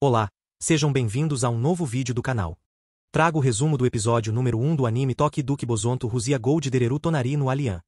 Olá, sejam bem-vindos a um novo vídeo do canal. Trago o resumo do episódio número 1 do anime Toki Duki Bozonto Rusia Gold Dereru Tonari no Alien.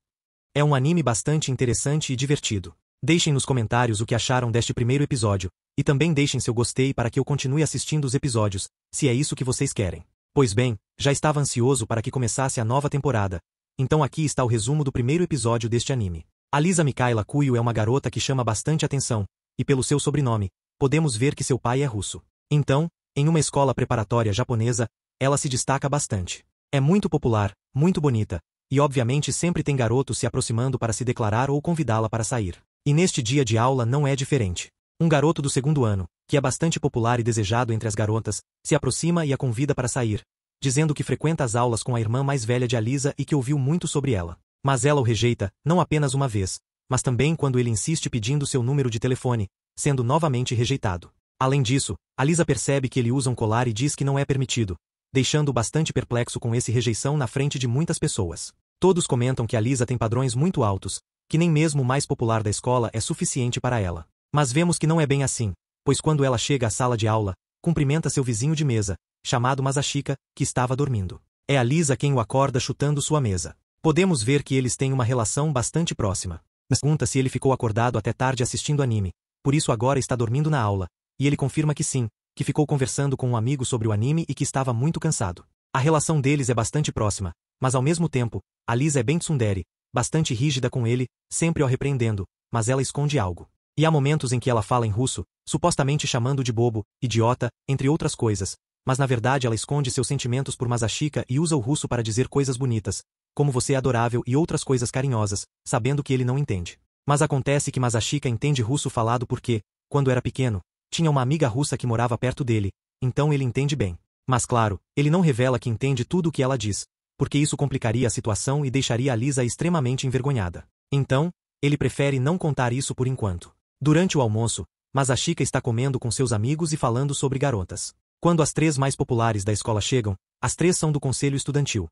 É um anime bastante interessante e divertido. Deixem nos comentários o que acharam deste primeiro episódio, e também deixem seu gostei para que eu continue assistindo os episódios, se é isso que vocês querem. Pois bem, já estava ansioso para que começasse a nova temporada, então aqui está o resumo do primeiro episódio deste anime. A Lisa Mikhaila Kuyo é uma garota que chama bastante atenção, e pelo seu sobrenome, podemos ver que seu pai é russo. Então, em uma escola preparatória japonesa, ela se destaca bastante. É muito popular, muito bonita, e obviamente sempre tem garotos se aproximando para se declarar ou convidá-la para sair. E neste dia de aula não é diferente. Um garoto do segundo ano, que é bastante popular e desejado entre as garotas, se aproxima e a convida para sair, dizendo que frequenta as aulas com a irmã mais velha de Alisa e que ouviu muito sobre ela. Mas ela o rejeita, não apenas uma vez, mas também quando ele insiste pedindo seu número de telefone, sendo novamente rejeitado. Além disso, Alisa percebe que ele usa um colar e diz que não é permitido, deixando-o bastante perplexo com essa rejeição na frente de muitas pessoas. Todos comentam que Alisa tem padrões muito altos, que nem mesmo o mais popular da escola é suficiente para ela. Mas vemos que não é bem assim, pois quando ela chega à sala de aula, cumprimenta seu vizinho de mesa, chamado Masashika, que estava dormindo. É Alisa quem o acorda chutando sua mesa. Podemos ver que eles têm uma relação bastante próxima. Pergunta se ele ficou acordado até tarde assistindo anime, por isso agora está dormindo na aula, e ele confirma que sim, que ficou conversando com um amigo sobre o anime e que estava muito cansado. A relação deles é bastante próxima, mas ao mesmo tempo, Alisa é bem tsundere, bastante rígida com ele, sempre o repreendendo, mas ela esconde algo. E há momentos em que ela fala em russo, supostamente chamando de bobo, idiota, entre outras coisas, mas na verdade ela esconde seus sentimentos por Masashika e usa o russo para dizer coisas bonitas, como você é adorável e outras coisas carinhosas, sabendo que ele não entende. Mas acontece que Masashika entende russo falado porque, quando era pequeno, tinha uma amiga russa que morava perto dele, então ele entende bem. Mas claro, ele não revela que entende tudo o que ela diz, porque isso complicaria a situação e deixaria a Lisa extremamente envergonhada. Então, ele prefere não contar isso por enquanto. Durante o almoço, Masashika está comendo com seus amigos e falando sobre garotas. Quando as três mais populares da escola chegam, as três são do conselho estudantil.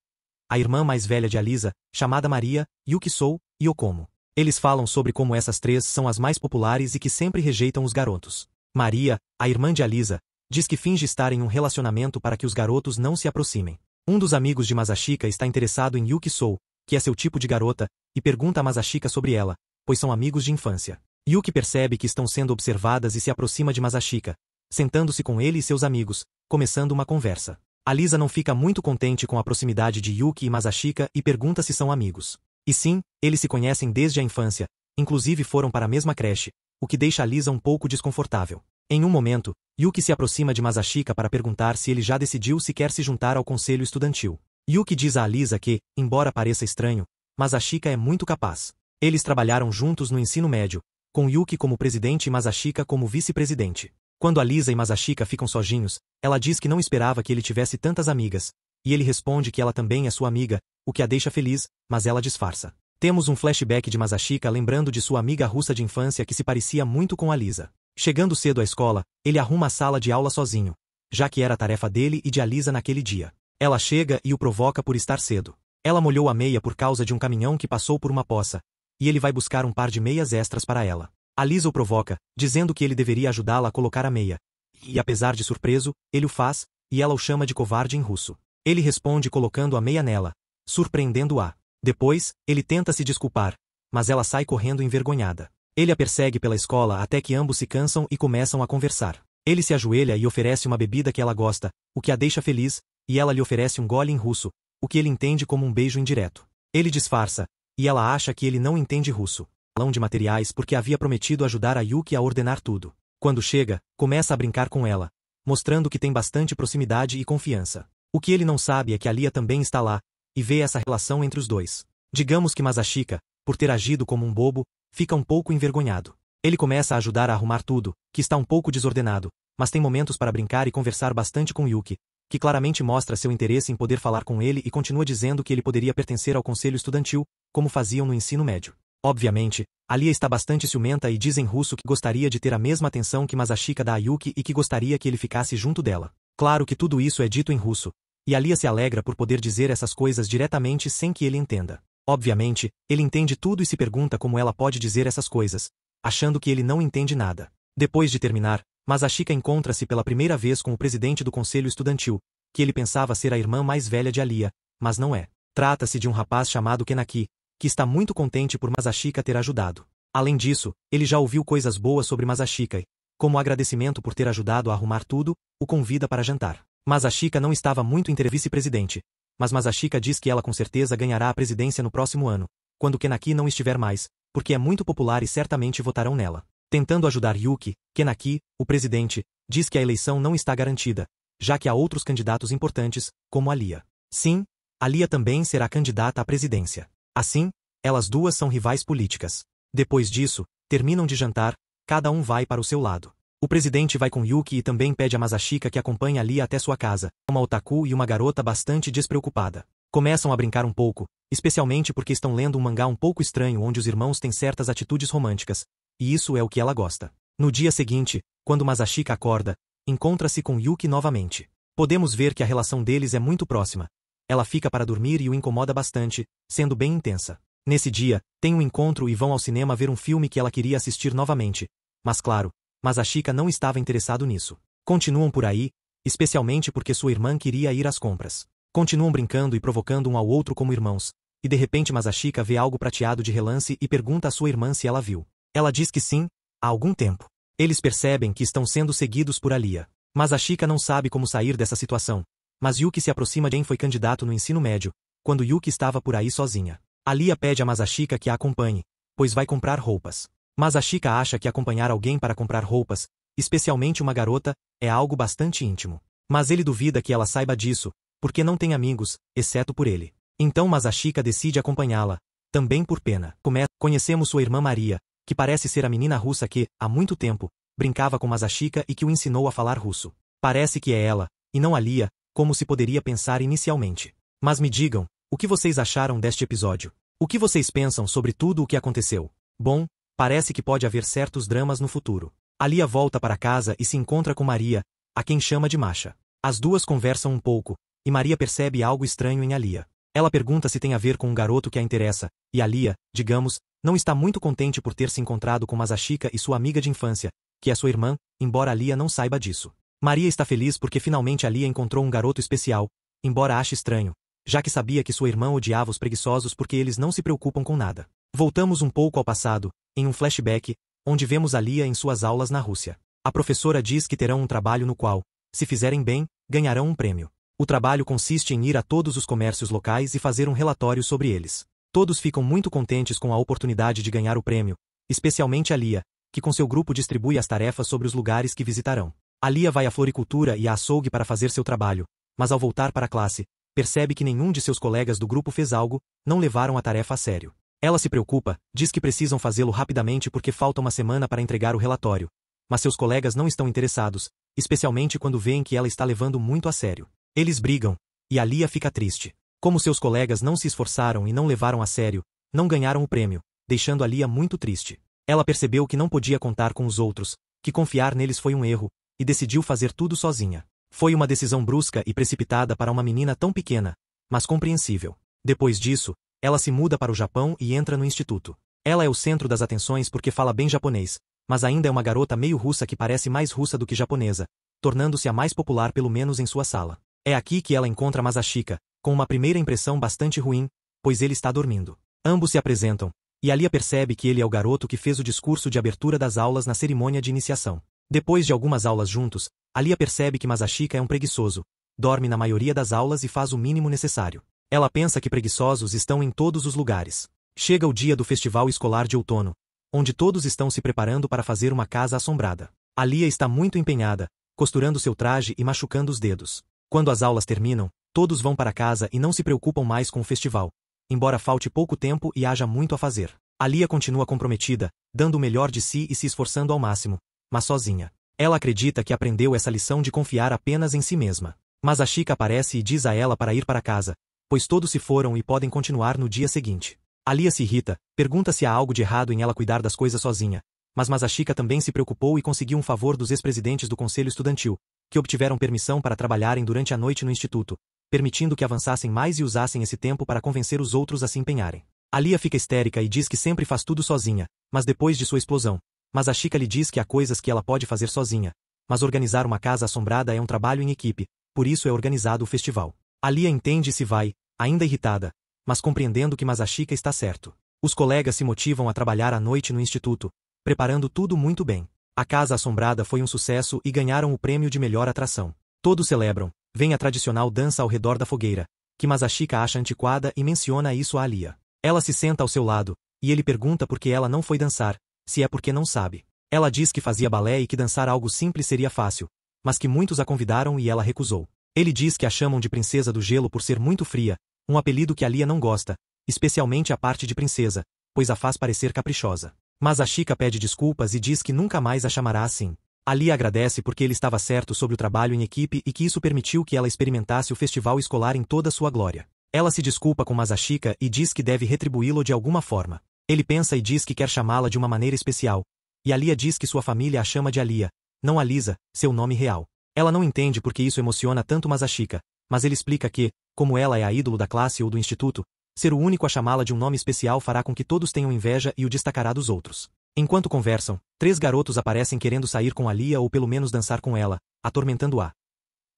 A irmã mais velha de Alisa, chamada Maria, Yukisou, e Okomo. Eles falam sobre como essas três são as mais populares e que sempre rejeitam os garotos. Maria, a irmã de Alisa, diz que finge estar em um relacionamento para que os garotos não se aproximem. Um dos amigos de Masashika está interessado em Yukisou, que é seu tipo de garota, e pergunta a Masashika sobre ela, pois são amigos de infância. Yuki percebe que estão sendo observadas e se aproxima de Masashika, sentando-se com ele e seus amigos, começando uma conversa. Alisa não fica muito contente com a proximidade de Yuki e Masashika e pergunta se são amigos. E sim, eles se conhecem desde a infância, inclusive foram para a mesma creche, o que deixa Alisa um pouco desconfortável. Em um momento, Yuki se aproxima de Masashika para perguntar se ele já decidiu se quer se juntar ao conselho estudantil. Yuki diz a Alisa que, embora pareça estranho, Masashika é muito capaz. Eles trabalharam juntos no ensino médio, com Yuki como presidente e Masashika como vice-presidente. Quando Alisa e Masashika ficam sozinhos, ela diz que não esperava que ele tivesse tantas amigas, e ele responde que ela também é sua amiga, o que a deixa feliz, mas ela disfarça. Temos um flashback de Masashika lembrando de sua amiga russa de infância que se parecia muito com Alisa. Chegando cedo à escola, ele arruma a sala de aula sozinho, já que era a tarefa dele e de Alisa naquele dia. Ela chega e o provoca por estar cedo. Ela molhou a meia por causa de um caminhão que passou por uma poça, e ele vai buscar um par de meias extras para ela. Alisa o provoca, dizendo que ele deveria ajudá-la a colocar a meia. E apesar de surpreso, ele o faz, e ela o chama de covarde em russo. Ele responde colocando a meia nela, surpreendendo-a. Depois, ele tenta se desculpar, mas ela sai correndo envergonhada. Ele a persegue pela escola até que ambos se cansam e começam a conversar. Ele se ajoelha e oferece uma bebida que ela gosta, o que a deixa feliz, e ela lhe oferece um gole em russo, o que ele entende como um beijo indireto. Ele disfarça, e ela acha que ele não entende russo. Salão de materiais porque havia prometido ajudar a Yuki a ordenar tudo. Quando chega, começa a brincar com ela, mostrando que tem bastante proximidade e confiança. O que ele não sabe é que a Lia também está lá, e vê essa relação entre os dois. Digamos que Masashika, por ter agido como um bobo, fica um pouco envergonhado. Ele começa a ajudar a arrumar tudo, que está um pouco desordenado, mas tem momentos para brincar e conversar bastante com Yuki, que claramente mostra seu interesse em poder falar com ele e continua dizendo que ele poderia pertencer ao conselho estudantil, como faziam no ensino médio. Obviamente, a Lia está bastante ciumenta e diz em russo que gostaria de ter a mesma atenção que Masashika dá a Yuki e que gostaria que ele ficasse junto dela. Claro que tudo isso é dito em russo, e a Lia se alegra por poder dizer essas coisas diretamente sem que ele entenda. Obviamente, ele entende tudo e se pergunta como ela pode dizer essas coisas, achando que ele não entende nada. Depois de terminar, Masashika encontra-se pela primeira vez com o presidente do conselho estudantil, que ele pensava ser a irmã mais velha de Alia, mas não é. Trata-se de um rapaz chamado Kenaki, que está muito contente por Masashika ter ajudado. Além disso, ele já ouviu coisas boas sobre Masashika e, como agradecimento por ter ajudado a arrumar tudo, o convida para jantar. Masashika não estava muito interessado em vice-presidente, mas Masashika diz que ela com certeza ganhará a presidência no próximo ano, quando Kenaki não estiver mais, porque é muito popular e certamente votarão nela. Tentando ajudar Yuki, Kenaki, o presidente, diz que a eleição não está garantida, já que há outros candidatos importantes, como Alia. Sim, Alia também será candidata à presidência. Assim, elas duas são rivais políticas. Depois disso, terminam de jantar, cada um vai para o seu lado. O presidente vai com Yuki e também pede a Masashika que acompanhe Alia até sua casa, uma otaku e uma garota bastante despreocupada. Começam a brincar um pouco, especialmente porque estão lendo um mangá um pouco estranho onde os irmãos têm certas atitudes românticas, e isso é o que ela gosta. No dia seguinte, quando Masashika acorda, encontra-se com Yuki novamente. Podemos ver que a relação deles é muito próxima. Ela fica para dormir e o incomoda bastante, sendo bem intensa. Nesse dia, tem um encontro e vão ao cinema ver um filme que ela queria assistir novamente, mas claro, Masashika não estava interessado nisso. Continuam por aí, especialmente porque sua irmã queria ir às compras. Continuam brincando e provocando um ao outro como irmãos, e de repente Masashika vê algo prateado de relance e pergunta à sua irmã se ela viu. Ela diz que sim, há algum tempo. Eles percebem que estão sendo seguidos por Alia. Masashika não sabe como sair dessa situação, mas Yuki se aproxima de quem foi candidato no ensino médio, quando Yuki estava por aí sozinha. Alia pede a Masashika que a acompanhe, pois vai comprar roupas. Masashika acha que acompanhar alguém para comprar roupas, especialmente uma garota, é algo bastante íntimo. Mas ele duvida que ela saiba disso, porque não tem amigos, exceto por ele. Então Masashika decide acompanhá-la, também por pena. Conhecemos sua irmã Maria, que parece ser a menina russa que, há muito tempo, brincava com Masashika e que o ensinou a falar russo. Parece que é ela, e não Alia, como se poderia pensar inicialmente. Mas me digam, o que vocês acharam deste episódio? O que vocês pensam sobre tudo o que aconteceu? Bom, parece que pode haver certos dramas no futuro. Alia volta para casa e se encontra com Maria, a quem chama de Masha. As duas conversam um pouco, e Maria percebe algo estranho em Alia. Ela pergunta se tem a ver com um garoto que a interessa, e Alia, digamos, não está muito contente por ter se encontrado com Masashika e sua amiga de infância, que é sua irmã, embora Alia não saiba disso. Maria está feliz porque finalmente Alia encontrou um garoto especial, embora ache estranho, já que sabia que sua irmã odiava os preguiçosos porque eles não se preocupam com nada. Voltamos um pouco ao passado, em um flashback, onde vemos Alia em suas aulas na Rússia. A professora diz que terão um trabalho no qual, se fizerem bem, ganharão um prêmio. O trabalho consiste em ir a todos os comércios locais e fazer um relatório sobre eles. Todos ficam muito contentes com a oportunidade de ganhar o prêmio, especialmente Alia, que com seu grupo distribui as tarefas sobre os lugares que visitarão. Alia vai à floricultura e à açougue para fazer seu trabalho, mas ao voltar para a classe, percebe que nenhum de seus colegas do grupo fez algo, não levaram a tarefa a sério. Ela se preocupa, diz que precisam fazê-lo rapidamente porque falta uma semana para entregar o relatório, mas seus colegas não estão interessados, especialmente quando veem que ela está levando muito a sério. Eles brigam, e Alia fica triste. Como seus colegas não se esforçaram e não levaram a sério, não ganharam o prêmio, deixando Alia muito triste. Ela percebeu que não podia contar com os outros, que confiar neles foi um erro, e decidiu fazer tudo sozinha. Foi uma decisão brusca e precipitada para uma menina tão pequena, mas compreensível. Depois disso, ela se muda para o Japão e entra no instituto. Ela é o centro das atenções porque fala bem japonês, mas ainda é uma garota meio russa que parece mais russa do que japonesa, tornando-se a mais popular pelo menos em sua sala. É aqui que ela encontra Masashika, com uma primeira impressão bastante ruim, pois ele está dormindo. Ambos se apresentam, e Alia percebe que ele é o garoto que fez o discurso de abertura das aulas na cerimônia de iniciação. Depois de algumas aulas juntos, Alia percebe que Masashika é um preguiçoso, dorme na maioria das aulas e faz o mínimo necessário. Ela pensa que preguiçosos estão em todos os lugares. Chega o dia do festival escolar de outono, onde todos estão se preparando para fazer uma casa assombrada. Alia está muito empenhada, costurando seu traje e machucando os dedos. Quando as aulas terminam, todos vão para casa e não se preocupam mais com o festival, embora falte pouco tempo e haja muito a fazer. Alia continua comprometida, dando o melhor de si e se esforçando ao máximo, mas sozinha. Ela acredita que aprendeu essa lição de confiar apenas em si mesma. Masashika aparece e diz a ela para ir para casa, pois todos se foram e podem continuar no dia seguinte. Alia se irrita, pergunta se há algo de errado em ela cuidar das coisas sozinha, mas Masashika também se preocupou e conseguiu um favor dos ex-presidentes do conselho estudantil, que obtiveram permissão para trabalharem durante a noite no instituto, permitindo que avançassem mais e usassem esse tempo para convencer os outros a se empenharem. Alia fica histérica e diz que sempre faz tudo sozinha, mas depois de sua explosão, Masashika lhe diz que há coisas que ela pode fazer sozinha, mas organizar uma casa assombrada é um trabalho em equipe, por isso é organizado o festival. Alia entende e se vai, ainda irritada, mas compreendendo que Masashika está certo. Os colegas se motivam a trabalhar à noite no instituto, preparando tudo muito bem. A casa assombrada foi um sucesso e ganharam o prêmio de melhor atração. Todos celebram, vem a tradicional dança ao redor da fogueira, que Masashika acha antiquada e menciona isso a Alia. Ela se senta ao seu lado, e ele pergunta por que ela não foi dançar, se é porque não sabe. Ela diz que fazia balé e que dançar algo simples seria fácil, mas que muitos a convidaram e ela recusou. Ele diz que a chamam de princesa do gelo por ser muito fria, um apelido que Alia não gosta, especialmente a parte de princesa, pois a faz parecer caprichosa. Masashika pede desculpas e diz que nunca mais a chamará assim. Alia agradece porque ele estava certo sobre o trabalho em equipe e que isso permitiu que ela experimentasse o festival escolar em toda sua glória. Ela se desculpa com Masashika e diz que deve retribuí-lo de alguma forma. Ele pensa e diz que quer chamá-la de uma maneira especial, e Alia diz que sua família a chama de Alia, não Alisa, seu nome real. Ela não entende porque isso emociona tanto Masashika, mas ele explica que, como ela é a ídolo da classe ou do instituto, ser o único a chamá-la de um nome especial fará com que todos tenham inveja e o destacará dos outros. Enquanto conversam, 3 garotos aparecem querendo sair com Alia ou pelo menos dançar com ela, atormentando-a.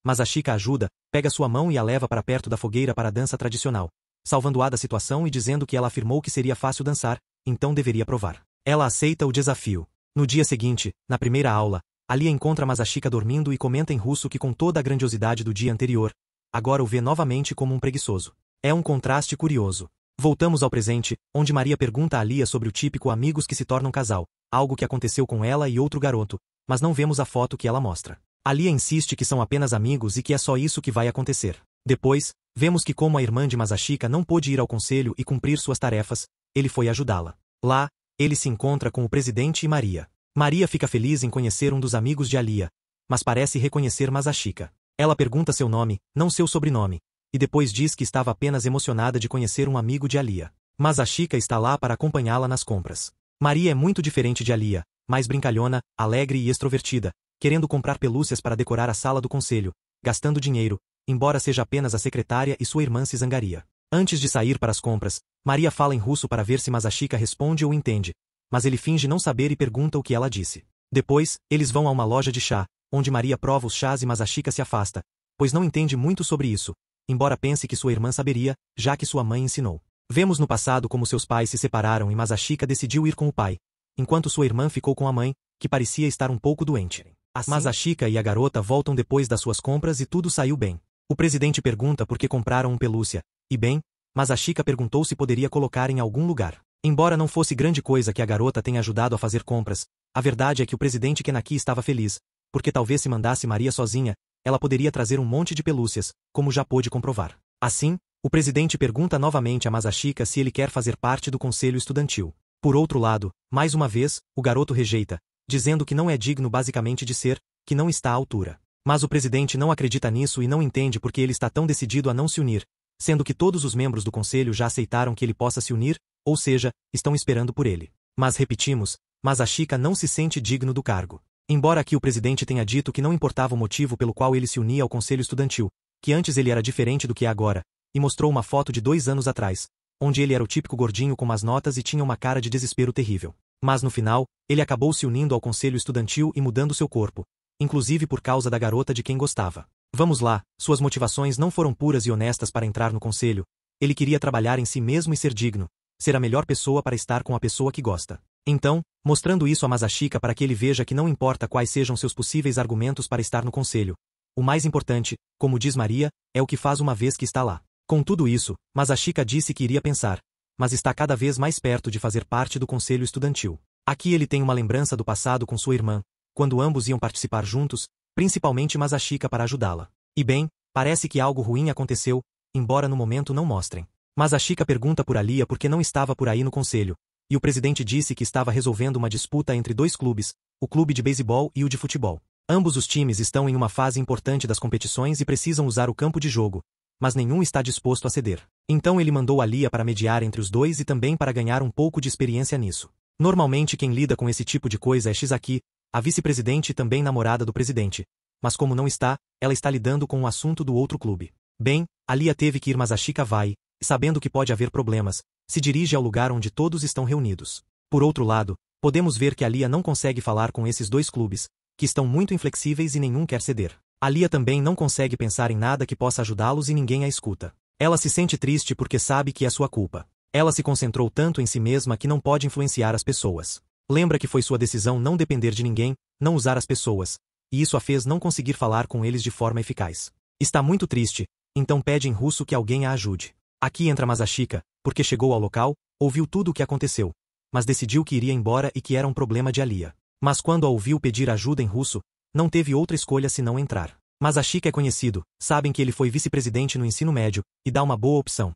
Masashika ajuda, pega sua mão e a leva para perto da fogueira para a dança tradicional, salvando-a da situação e dizendo que ela afirmou que seria fácil dançar, então deveria provar. Ela aceita o desafio. No dia seguinte, na primeira aula, Alia encontra Masashika dormindo e comenta em russo que com toda a grandiosidade do dia anterior, agora o vê novamente como um preguiçoso. É um contraste curioso. Voltamos ao presente, onde Maria pergunta a Alia sobre o típico amigos que se tornam casal, algo que aconteceu com ela e outro garoto, mas não vemos a foto que ela mostra. Alia insiste que são apenas amigos e que é só isso que vai acontecer. Depois, vemos que como a irmã de Masashika não pôde ir ao conselho e cumprir suas tarefas, ele foi ajudá-la. Lá, ele se encontra com o presidente e Maria. Maria fica feliz em conhecer um dos amigos de Alia, mas parece reconhecer Masashika. Ela pergunta seu nome, não seu sobrenome, e depois diz que estava apenas emocionada de conhecer um amigo de Alia. Masashika está lá para acompanhá-la nas compras. Maria é muito diferente de Alia, mais brincalhona, alegre e extrovertida, querendo comprar pelúcias para decorar a sala do conselho, gastando dinheiro, embora seja apenas a secretária e sua irmã se zangaria. Antes de sair para as compras, Maria fala em russo para ver se Masashika responde ou entende, mas ele finge não saber e pergunta o que ela disse. Depois, eles vão a uma loja de chá, onde Maria prova os chás e Masashika se afasta, pois não entende muito sobre isso, embora pense que sua irmã saberia, já que sua mãe ensinou. Vemos no passado como seus pais se separaram e Masashika decidiu ir com o pai, enquanto sua irmã ficou com a mãe, que parecia estar um pouco doente. Assim, Masashika e a garota voltam depois das suas compras e tudo saiu bem. O presidente pergunta por que compraram um pelúcia, e bem, Masashika perguntou se poderia colocar em algum lugar. Embora não fosse grande coisa que a garota tenha ajudado a fazer compras, a verdade é que o presidente Kenaki estava feliz, porque talvez se mandasse Maria sozinha, ela poderia trazer um monte de pelúcias, como já pôde comprovar. Assim, o presidente pergunta novamente a Masashika se ele quer fazer parte do conselho estudantil. Por outro lado, mais uma vez, o garoto rejeita, dizendo que não é digno basicamente de ser, que não está à altura. Mas o presidente não acredita nisso e não entende porque ele está tão decidido a não se unir, sendo que todos os membros do conselho já aceitaram que ele possa se unir, ou seja, estão esperando por ele. Mas repetimos, Masashika não se sente digno do cargo. Embora aqui o presidente tenha dito que não importava o motivo pelo qual ele se unia ao conselho estudantil, que antes ele era diferente do que é agora, e mostrou uma foto de 2 anos atrás, onde ele era o típico gordinho com más notas e tinha uma cara de desespero terrível. Mas no final, ele acabou se unindo ao conselho estudantil e mudando seu corpo, inclusive por causa da garota de quem gostava. Vamos lá, suas motivações não foram puras e honestas para entrar no conselho, ele queria trabalhar em si mesmo e ser digno, ser a melhor pessoa para estar com a pessoa que gosta. Então, mostrando isso a Masashika para que ele veja que não importa quais sejam seus possíveis argumentos para estar no conselho. O mais importante, como diz Maria, é o que faz uma vez que está lá. Com tudo isso, Masashika disse que iria pensar, mas está cada vez mais perto de fazer parte do conselho estudantil. Aqui ele tem uma lembrança do passado com sua irmã, quando ambos iam participar juntos, principalmente Masashika para ajudá-la. E bem, parece que algo ruim aconteceu, embora no momento não mostrem. Masashika pergunta por Alia porque não estava por aí no conselho, e o presidente disse que estava resolvendo uma disputa entre 2 clubes, o clube de beisebol e o de futebol. Ambos os times estão em uma fase importante das competições e precisam usar o campo de jogo, mas nenhum está disposto a ceder. Então ele mandou Alia para mediar entre os dois e também para ganhar um pouco de experiência nisso. Normalmente quem lida com esse tipo de coisa é Shizaki, a vice-presidente e também namorada do presidente, mas como não está, ela está lidando com o assunto do outro clube. Bem, Alia teve que ir Masashika vai, sabendo que pode haver problemas, se dirige ao lugar onde todos estão reunidos. Por outro lado, podemos ver que Alia não consegue falar com esses 2 clubes, que estão muito inflexíveis e nenhum quer ceder. Alia também não consegue pensar em nada que possa ajudá-los e ninguém a escuta. Ela se sente triste porque sabe que é sua culpa. Ela se concentrou tanto em si mesma que não pode influenciar as pessoas. Lembra que foi sua decisão não depender de ninguém, não usar as pessoas, e isso a fez não conseguir falar com eles de forma eficaz. Está muito triste, então pede em russo que alguém a ajude. Aqui entra Masashika, porque chegou ao local, ouviu tudo o que aconteceu, mas decidiu que iria embora e que era um problema de Alia. Mas quando a ouviu pedir ajuda em russo, não teve outra escolha senão entrar. Masashika é conhecido, sabem que ele foi vice-presidente no ensino médio, e dá uma boa opção.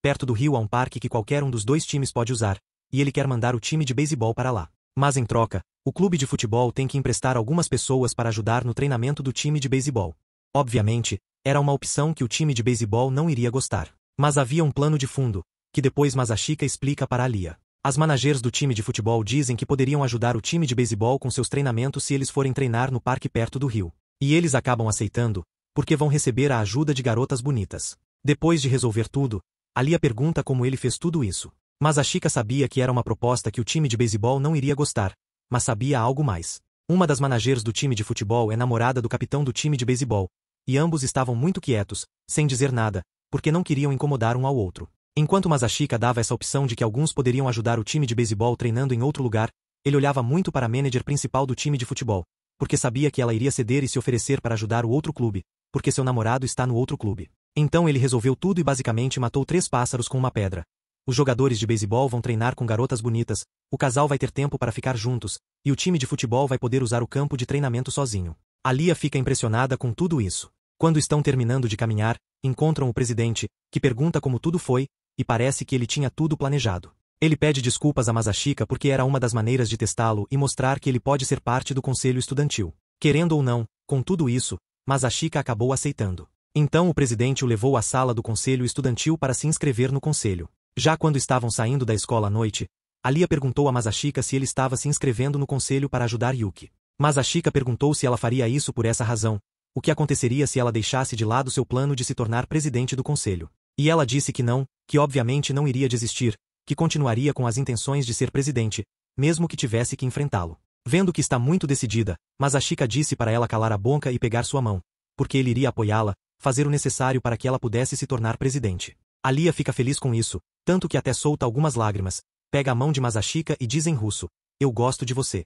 Perto do rio há um parque que qualquer um dos dois times pode usar, e ele quer mandar o time de beisebol para lá. Mas em troca, o clube de futebol tem que emprestar algumas pessoas para ajudar no treinamento do time de beisebol. Obviamente, era uma opção que o time de beisebol não iria gostar. Mas havia um plano de fundo, que depois Masashika explica para Alia. As managers do time de futebol dizem que poderiam ajudar o time de beisebol com seus treinamentos se eles forem treinar no parque perto do rio. E eles acabam aceitando, porque vão receber a ajuda de garotas bonitas. Depois de resolver tudo, Alia pergunta como ele fez tudo isso. Masashika sabia que era uma proposta que o time de beisebol não iria gostar, mas sabia algo mais. Uma das managers do time de futebol é namorada do capitão do time de beisebol, e ambos estavam muito quietos, sem dizer nada, porque não queriam incomodar um ao outro. Enquanto Masashika dava essa opção de que alguns poderiam ajudar o time de beisebol treinando em outro lugar, ele olhava muito para a manager principal do time de futebol, porque sabia que ela iria ceder e se oferecer para ajudar o outro clube, porque seu namorado está no outro clube. Então ele resolveu tudo e basicamente matou 3 pássaros com uma pedra. Os jogadores de beisebol vão treinar com garotas bonitas, o casal vai ter tempo para ficar juntos, e o time de futebol vai poder usar o campo de treinamento sozinho. Alia fica impressionada com tudo isso. Quando estão terminando de caminhar, encontram o presidente, que pergunta como tudo foi, e parece que ele tinha tudo planejado. Ele pede desculpas a Masashika porque era uma das maneiras de testá-lo e mostrar que ele pode ser parte do conselho estudantil. Querendo ou não, com tudo isso, Masashika acabou aceitando. Então o presidente o levou à sala do conselho estudantil para se inscrever no conselho. Já quando estavam saindo da escola à noite, Alia perguntou a Masashika se ele estava se inscrevendo no conselho para ajudar Yuki. Masashika perguntou se ela faria isso por essa razão, o que aconteceria se ela deixasse de lado seu plano de se tornar presidente do conselho. E ela disse que não, que obviamente não iria desistir, que continuaria com as intenções de ser presidente, mesmo que tivesse que enfrentá-lo. Vendo que está muito decidida, Masashika disse para ela calar a boca e pegar sua mão, porque ele iria apoiá-la, fazer o necessário para que ela pudesse se tornar presidente. Alia fica feliz com isso, tanto que até solta algumas lágrimas, pega a mão de Masashika e diz em russo, "Eu gosto de você."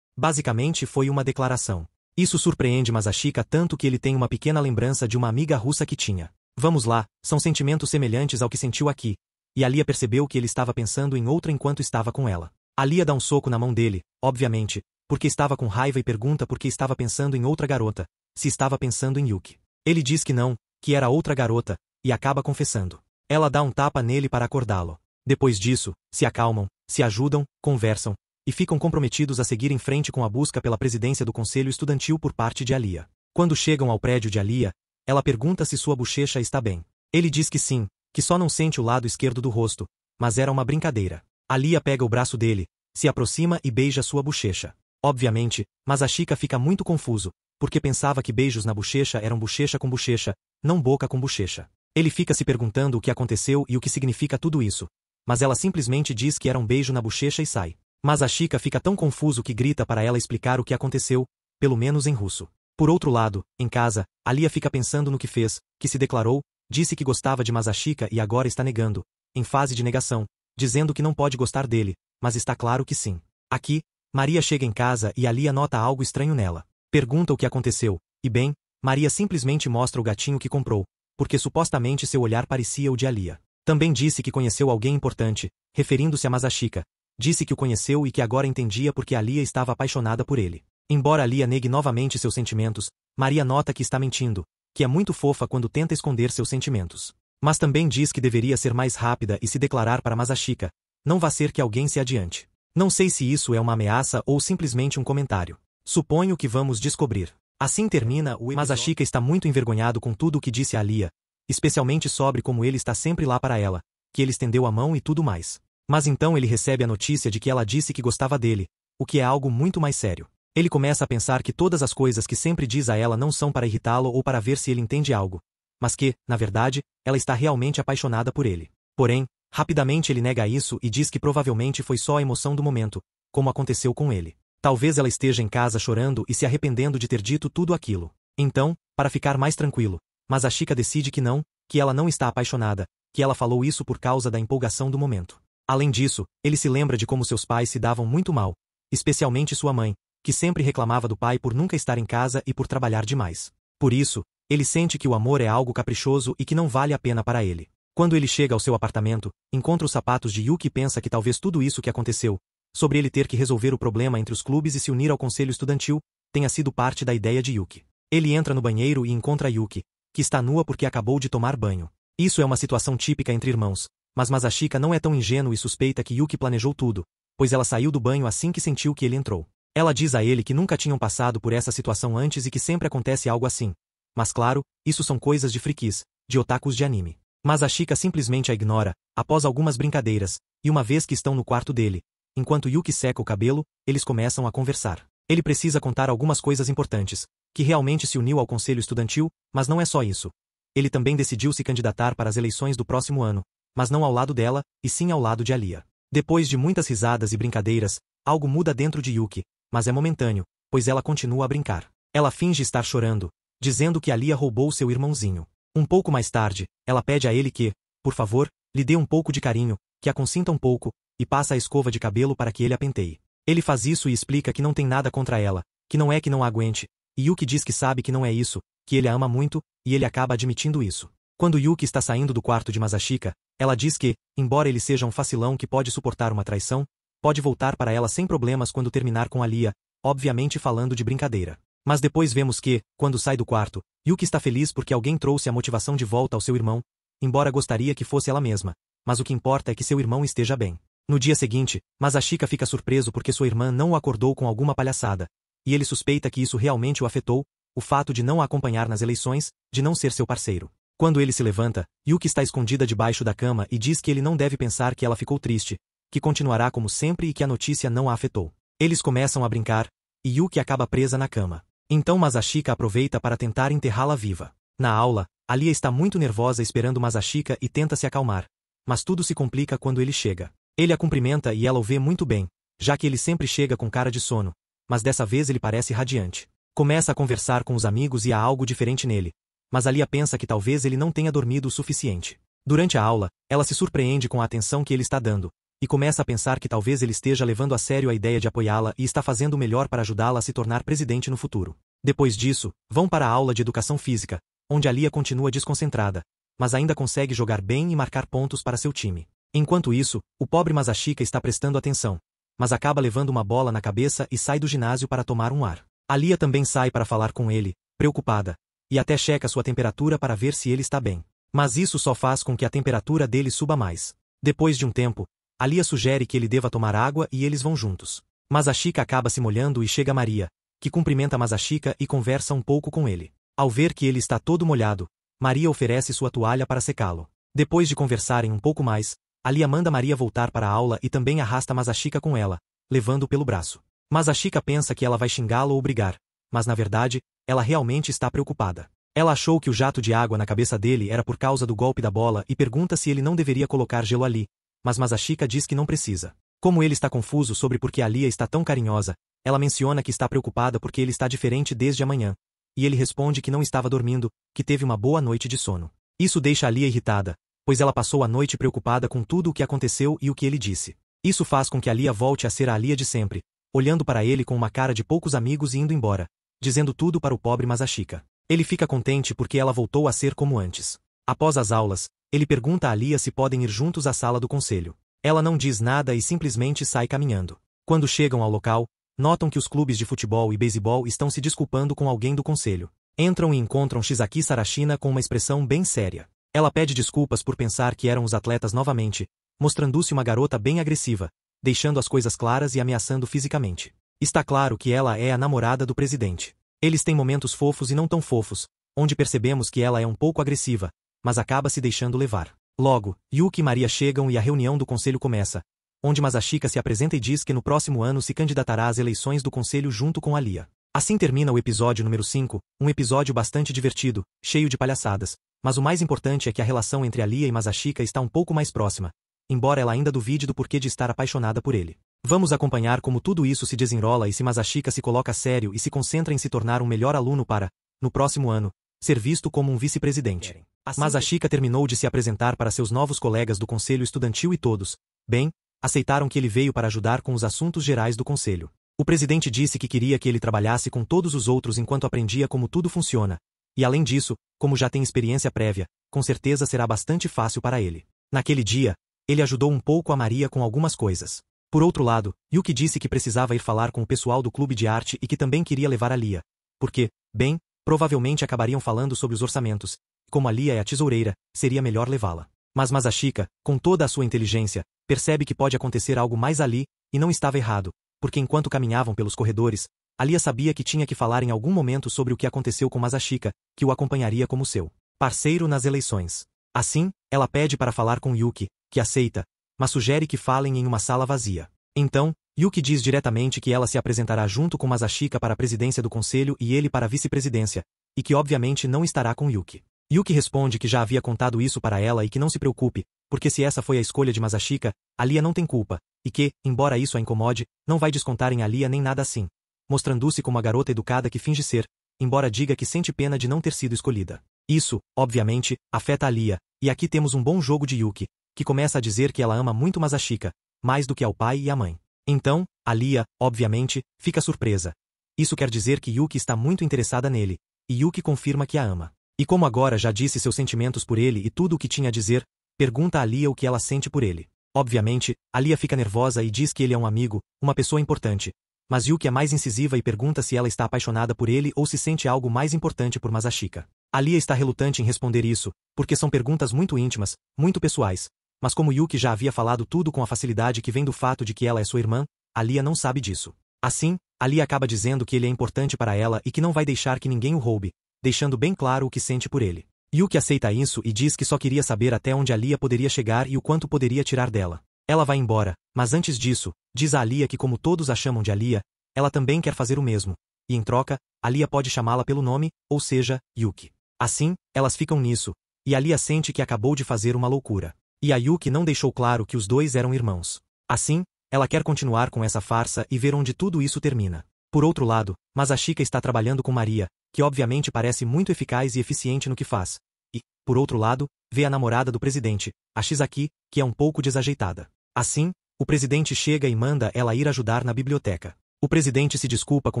Basicamente foi uma declaração. Isso surpreende Masashika tanto que ele tem uma pequena lembrança de uma amiga russa que tinha. Vamos lá, são sentimentos semelhantes ao que sentiu aqui, e Alia percebeu que ele estava pensando em outra enquanto estava com ela. Alia dá um soco na mão dele, obviamente, porque estava com raiva e pergunta por que estava pensando em outra garota, se estava pensando em Yuki. Ele diz que não, que era outra garota, e acaba confessando. Ela dá um tapa nele para acordá-lo. Depois disso, se acalmam, se ajudam, conversam, e ficam comprometidos a seguir em frente com a busca pela presidência do conselho estudantil por parte de Alia. Quando chegam ao prédio de Alia, ela pergunta se sua bochecha está bem. Ele diz que sim, que só não sente o lado esquerdo do rosto, mas era uma brincadeira. Alia pega o braço dele, se aproxima e beija sua bochecha. Obviamente, Masashika fica muito confuso, porque pensava que beijos na bochecha eram bochecha com bochecha, não boca com bochecha. Ele fica se perguntando o que aconteceu e o que significa tudo isso, mas ela simplesmente diz que era um beijo na bochecha e sai. Masashika fica tão confuso que grita para ela explicar o que aconteceu, pelo menos em russo. Por outro lado, em casa, Alia fica pensando no que fez, que se declarou, disse que gostava de Masashika e agora está negando, em fase de negação, dizendo que não pode gostar dele, mas está claro que sim. Aqui, Maria chega em casa e Alia nota algo estranho nela. Pergunta o que aconteceu, e bem, Maria simplesmente mostra o gatinho que comprou, porque supostamente seu olhar parecia o de Alia. Também disse que conheceu alguém importante, referindo-se a Masashika. Disse que o conheceu e que agora entendia porque Alia estava apaixonada por ele. Embora Alia negue novamente seus sentimentos, Maria nota que está mentindo, que é muito fofa quando tenta esconder seus sentimentos. Mas também diz que deveria ser mais rápida e se declarar para Masashika. Não vá ser que alguém se adiante. Não sei se isso é uma ameaça ou simplesmente um comentário. Suponho que vamos descobrir. Assim termina o episódio. Masashika está muito envergonhado com tudo o que disse a Alia, especialmente sobre como ele está sempre lá para ela, que ele estendeu a mão e tudo mais. Mas então ele recebe a notícia de que ela disse que gostava dele, o que é algo muito mais sério. Ele começa a pensar que todas as coisas que sempre diz a ela não são para irritá-lo ou para ver se ele entende algo, mas que, na verdade, ela está realmente apaixonada por ele. Porém, rapidamente ele nega isso e diz que provavelmente foi só a emoção do momento, como aconteceu com ele. Talvez ela esteja em casa chorando e se arrependendo de ter dito tudo aquilo. Então, para ficar mais tranquilo, Masashika decide que ela não está apaixonada, que ela falou isso por causa da empolgação do momento. Além disso, ele se lembra de como seus pais se davam muito mal, especialmente sua mãe, que sempre reclamava do pai por nunca estar em casa e por trabalhar demais. Por isso, ele sente que o amor é algo caprichoso e que não vale a pena para ele. Quando ele chega ao seu apartamento, encontra os sapatos de Yuki e pensa que talvez tudo isso que aconteceu, sobre ele ter que resolver o problema entre os clubes e se unir ao conselho estudantil, tenha sido parte da ideia de Yuki. Ele entra no banheiro e encontra Yuki, que está nua porque acabou de tomar banho. Isso é uma situação típica entre irmãos, mas Masashika não é tão ingênuo e suspeita que Yuki planejou tudo, pois ela saiu do banho assim que sentiu que ele entrou. Ela diz a ele que nunca tinham passado por essa situação antes e que sempre acontece algo assim. Mas claro, isso são coisas de frikis, de otakus de anime. Masashika simplesmente a ignora, após algumas brincadeiras, e uma vez que estão no quarto dele, enquanto Yuki seca o cabelo, eles começam a conversar. Ele precisa contar algumas coisas importantes, que realmente se uniu ao conselho estudantil, mas não é só isso. Ele também decidiu se candidatar para as eleições do próximo ano, mas não ao lado dela, e sim ao lado de Alia. Depois de muitas risadas e brincadeiras, algo muda dentro de Yuki, mas é momentâneo, pois ela continua a brincar. Ela finge estar chorando, dizendo que Alia roubou seu irmãozinho. Um pouco mais tarde, ela pede a ele que, por favor, lhe dê um pouco de carinho, que a consinta um pouco, e passa a escova de cabelo para que ele a penteie. Ele faz isso e explica que não tem nada contra ela, que não é que não a aguente, e Yuki diz que sabe que não é isso, que ele a ama muito, e ele acaba admitindo isso. Quando Yuki está saindo do quarto de Masashika, ela diz que, embora ele seja um facilão que pode suportar uma traição, pode voltar para ela sem problemas quando terminar com Alia, obviamente falando de brincadeira. Mas depois vemos que, quando sai do quarto, Yuki está feliz porque alguém trouxe a motivação de volta ao seu irmão, embora gostaria que fosse ela mesma, mas o que importa é que seu irmão esteja bem. No dia seguinte, Masashika fica surpreso porque sua irmã não o acordou com alguma palhaçada, e ele suspeita que isso realmente o afetou, o fato de não a acompanhar nas eleições, de não ser seu parceiro. Quando ele se levanta, Yuki está escondida debaixo da cama e diz que ele não deve pensar que ela ficou triste, que continuará como sempre e que a notícia não a afetou. Eles começam a brincar, e Yuki acaba presa na cama. Então Masashika aproveita para tentar enterrá-la viva. Na aula, Alia está muito nervosa esperando Masashika e tenta se acalmar. Mas tudo se complica quando ele chega. Ele a cumprimenta e ela o vê muito bem, já que ele sempre chega com cara de sono, mas dessa vez ele parece radiante. Começa a conversar com os amigos e há algo diferente nele, mas Alia pensa que talvez ele não tenha dormido o suficiente. Durante a aula, ela se surpreende com a atenção que ele está dando, e começa a pensar que talvez ele esteja levando a sério a ideia de apoiá-la e está fazendo o melhor para ajudá-la a se tornar presidente no futuro. Depois disso, vão para a aula de educação física, onde Alia continua desconcentrada, mas ainda consegue jogar bem e marcar pontos para seu time. Enquanto isso, o pobre Masashika está prestando atenção, mas acaba levando uma bola na cabeça e sai do ginásio para tomar um ar. Alia também sai para falar com ele, preocupada, e até checa sua temperatura para ver se ele está bem. Mas isso só faz com que a temperatura dele suba mais. Depois de um tempo, Alia sugere que ele deva tomar água e eles vão juntos. Masashika acaba se molhando e chega Maria, que cumprimenta Masashika e conversa um pouco com ele. Ao ver que ele está todo molhado, Maria oferece sua toalha para secá-lo. Depois de conversarem um pouco mais, Alia manda Maria voltar para a aula e também arrasta Masashika com ela, levando-o pelo braço. Masashika pensa que ela vai xingá-lo ou brigar, mas na verdade, ela realmente está preocupada. Ela achou que o jato de água na cabeça dele era por causa do golpe da bola e pergunta se ele não deveria colocar gelo ali, mas Masashika diz que não precisa. Como ele está confuso sobre por que Alia está tão carinhosa, ela menciona que está preocupada porque ele está diferente desde amanhã, e ele responde que não estava dormindo, que teve uma boa noite de sono. Isso deixa Alia irritada, pois ela passou a noite preocupada com tudo o que aconteceu e o que ele disse. Isso faz com que Alia volte a ser a Alia de sempre, olhando para ele com uma cara de poucos amigos e indo embora, dizendo tudo para o pobre Masashika. Ele fica contente porque ela voltou a ser como antes. Após as aulas, ele pergunta a Alia se podem ir juntos à sala do conselho. Ela não diz nada e simplesmente sai caminhando. Quando chegam ao local, notam que os clubes de futebol e beisebol estão se desculpando com alguém do conselho. Entram e encontram Shizaki Sarashina com uma expressão bem séria. Ela pede desculpas por pensar que eram os atletas novamente, mostrando-se uma garota bem agressiva, deixando as coisas claras e ameaçando fisicamente. Está claro que ela é a namorada do presidente. Eles têm momentos fofos e não tão fofos, onde percebemos que ela é um pouco agressiva, mas acaba se deixando levar. Logo, Yuki e Maria chegam e a reunião do conselho começa, onde Masashika se apresenta e diz que no próximo ano se candidatará às eleições do conselho junto com Alia. Assim termina o episódio número 5, um episódio bastante divertido, cheio de palhaçadas, mas o mais importante é que a relação entre Alia e Masashika está um pouco mais próxima, embora ela ainda duvide do porquê de estar apaixonada por ele. Vamos acompanhar como tudo isso se desenrola e se Masashika se coloca sério e se concentra em se tornar um melhor aluno para, no próximo ano, ser visto como um vice-presidente. Masashika terminou de se apresentar para seus novos colegas do conselho estudantil e todos, bem, aceitaram que ele veio para ajudar com os assuntos gerais do conselho. O presidente disse que queria que ele trabalhasse com todos os outros enquanto aprendia como tudo funciona, e além disso, como já tem experiência prévia, com certeza será bastante fácil para ele. Naquele dia, ele ajudou um pouco a Maria com algumas coisas. Por outro lado, Yuki disse que precisava ir falar com o pessoal do clube de arte e que também queria levar a Lia, porque, bem, provavelmente acabariam falando sobre os orçamentos, e como a Lia é a tesoureira, seria melhor levá-la. Mas Masashika, com toda a sua inteligência, percebe que pode acontecer algo mais ali, e não estava errado, porque enquanto caminhavam pelos corredores, a Lia sabia que tinha que falar em algum momento sobre o que aconteceu com Masashika, que o acompanharia como seu parceiro nas eleições. Assim, ela pede para falar com Yuki, que aceita, mas sugere que falem em uma sala vazia. Então, Yuki diz diretamente que ela se apresentará junto com Masashika para a presidência do conselho e ele para a vice-presidência, e que obviamente não estará com Yuki. Yuki responde que já havia contado isso para ela e que não se preocupe, porque se essa foi a escolha de Masashika, a Lia não tem culpa, e que, embora isso a incomode, não vai descontar em a Lia nem nada assim, mostrando-se como a garota educada que finge ser, embora diga que sente pena de não ter sido escolhida. Isso, obviamente, afeta a Lia, e aqui temos um bom jogo de Yuki, que começa a dizer que ela ama muito Masashika, mais do que ao pai e à mãe. Então, a Lia, obviamente, fica surpresa. Isso quer dizer que Yuki está muito interessada nele, e Yuki confirma que a ama. E como agora já disse seus sentimentos por ele e tudo o que tinha a dizer, pergunta a Lia o que ela sente por ele. Obviamente, a Lia fica nervosa e diz que ele é um amigo, uma pessoa importante. Mas Yuki é mais incisiva e pergunta se ela está apaixonada por ele ou se sente algo mais importante por Masashika. A Lia está relutante em responder isso, porque são perguntas muito íntimas, muito pessoais. Mas como Yuki já havia falado tudo com a facilidade que vem do fato de que ela é sua irmã, a Lia não sabe disso. Assim, a Lia acaba dizendo que ele é importante para ela e que não vai deixar que ninguém o roube, deixando bem claro o que sente por ele. Yuki aceita isso e diz que só queria saber até onde a Lia poderia chegar e o quanto poderia tirar dela. Ela vai embora, mas antes disso, diz a Lia que como todos a chamam de Lia, ela também quer fazer o mesmo, e em troca, a Lia pode chamá-la pelo nome, ou seja, Yuki. Assim, elas ficam nisso, e a Lia sente que acabou de fazer uma loucura. E a Yuki não deixou claro que os dois eram irmãos. Assim, ela quer continuar com essa farsa e ver onde tudo isso termina. Por outro lado, Masashika está trabalhando com Maria, que obviamente parece muito eficaz e eficiente no que faz. E, por outro lado, vê a namorada do presidente, a Shizaki, que é um pouco desajeitada. Assim, o presidente chega e manda ela ir ajudar na biblioteca. O presidente se desculpa com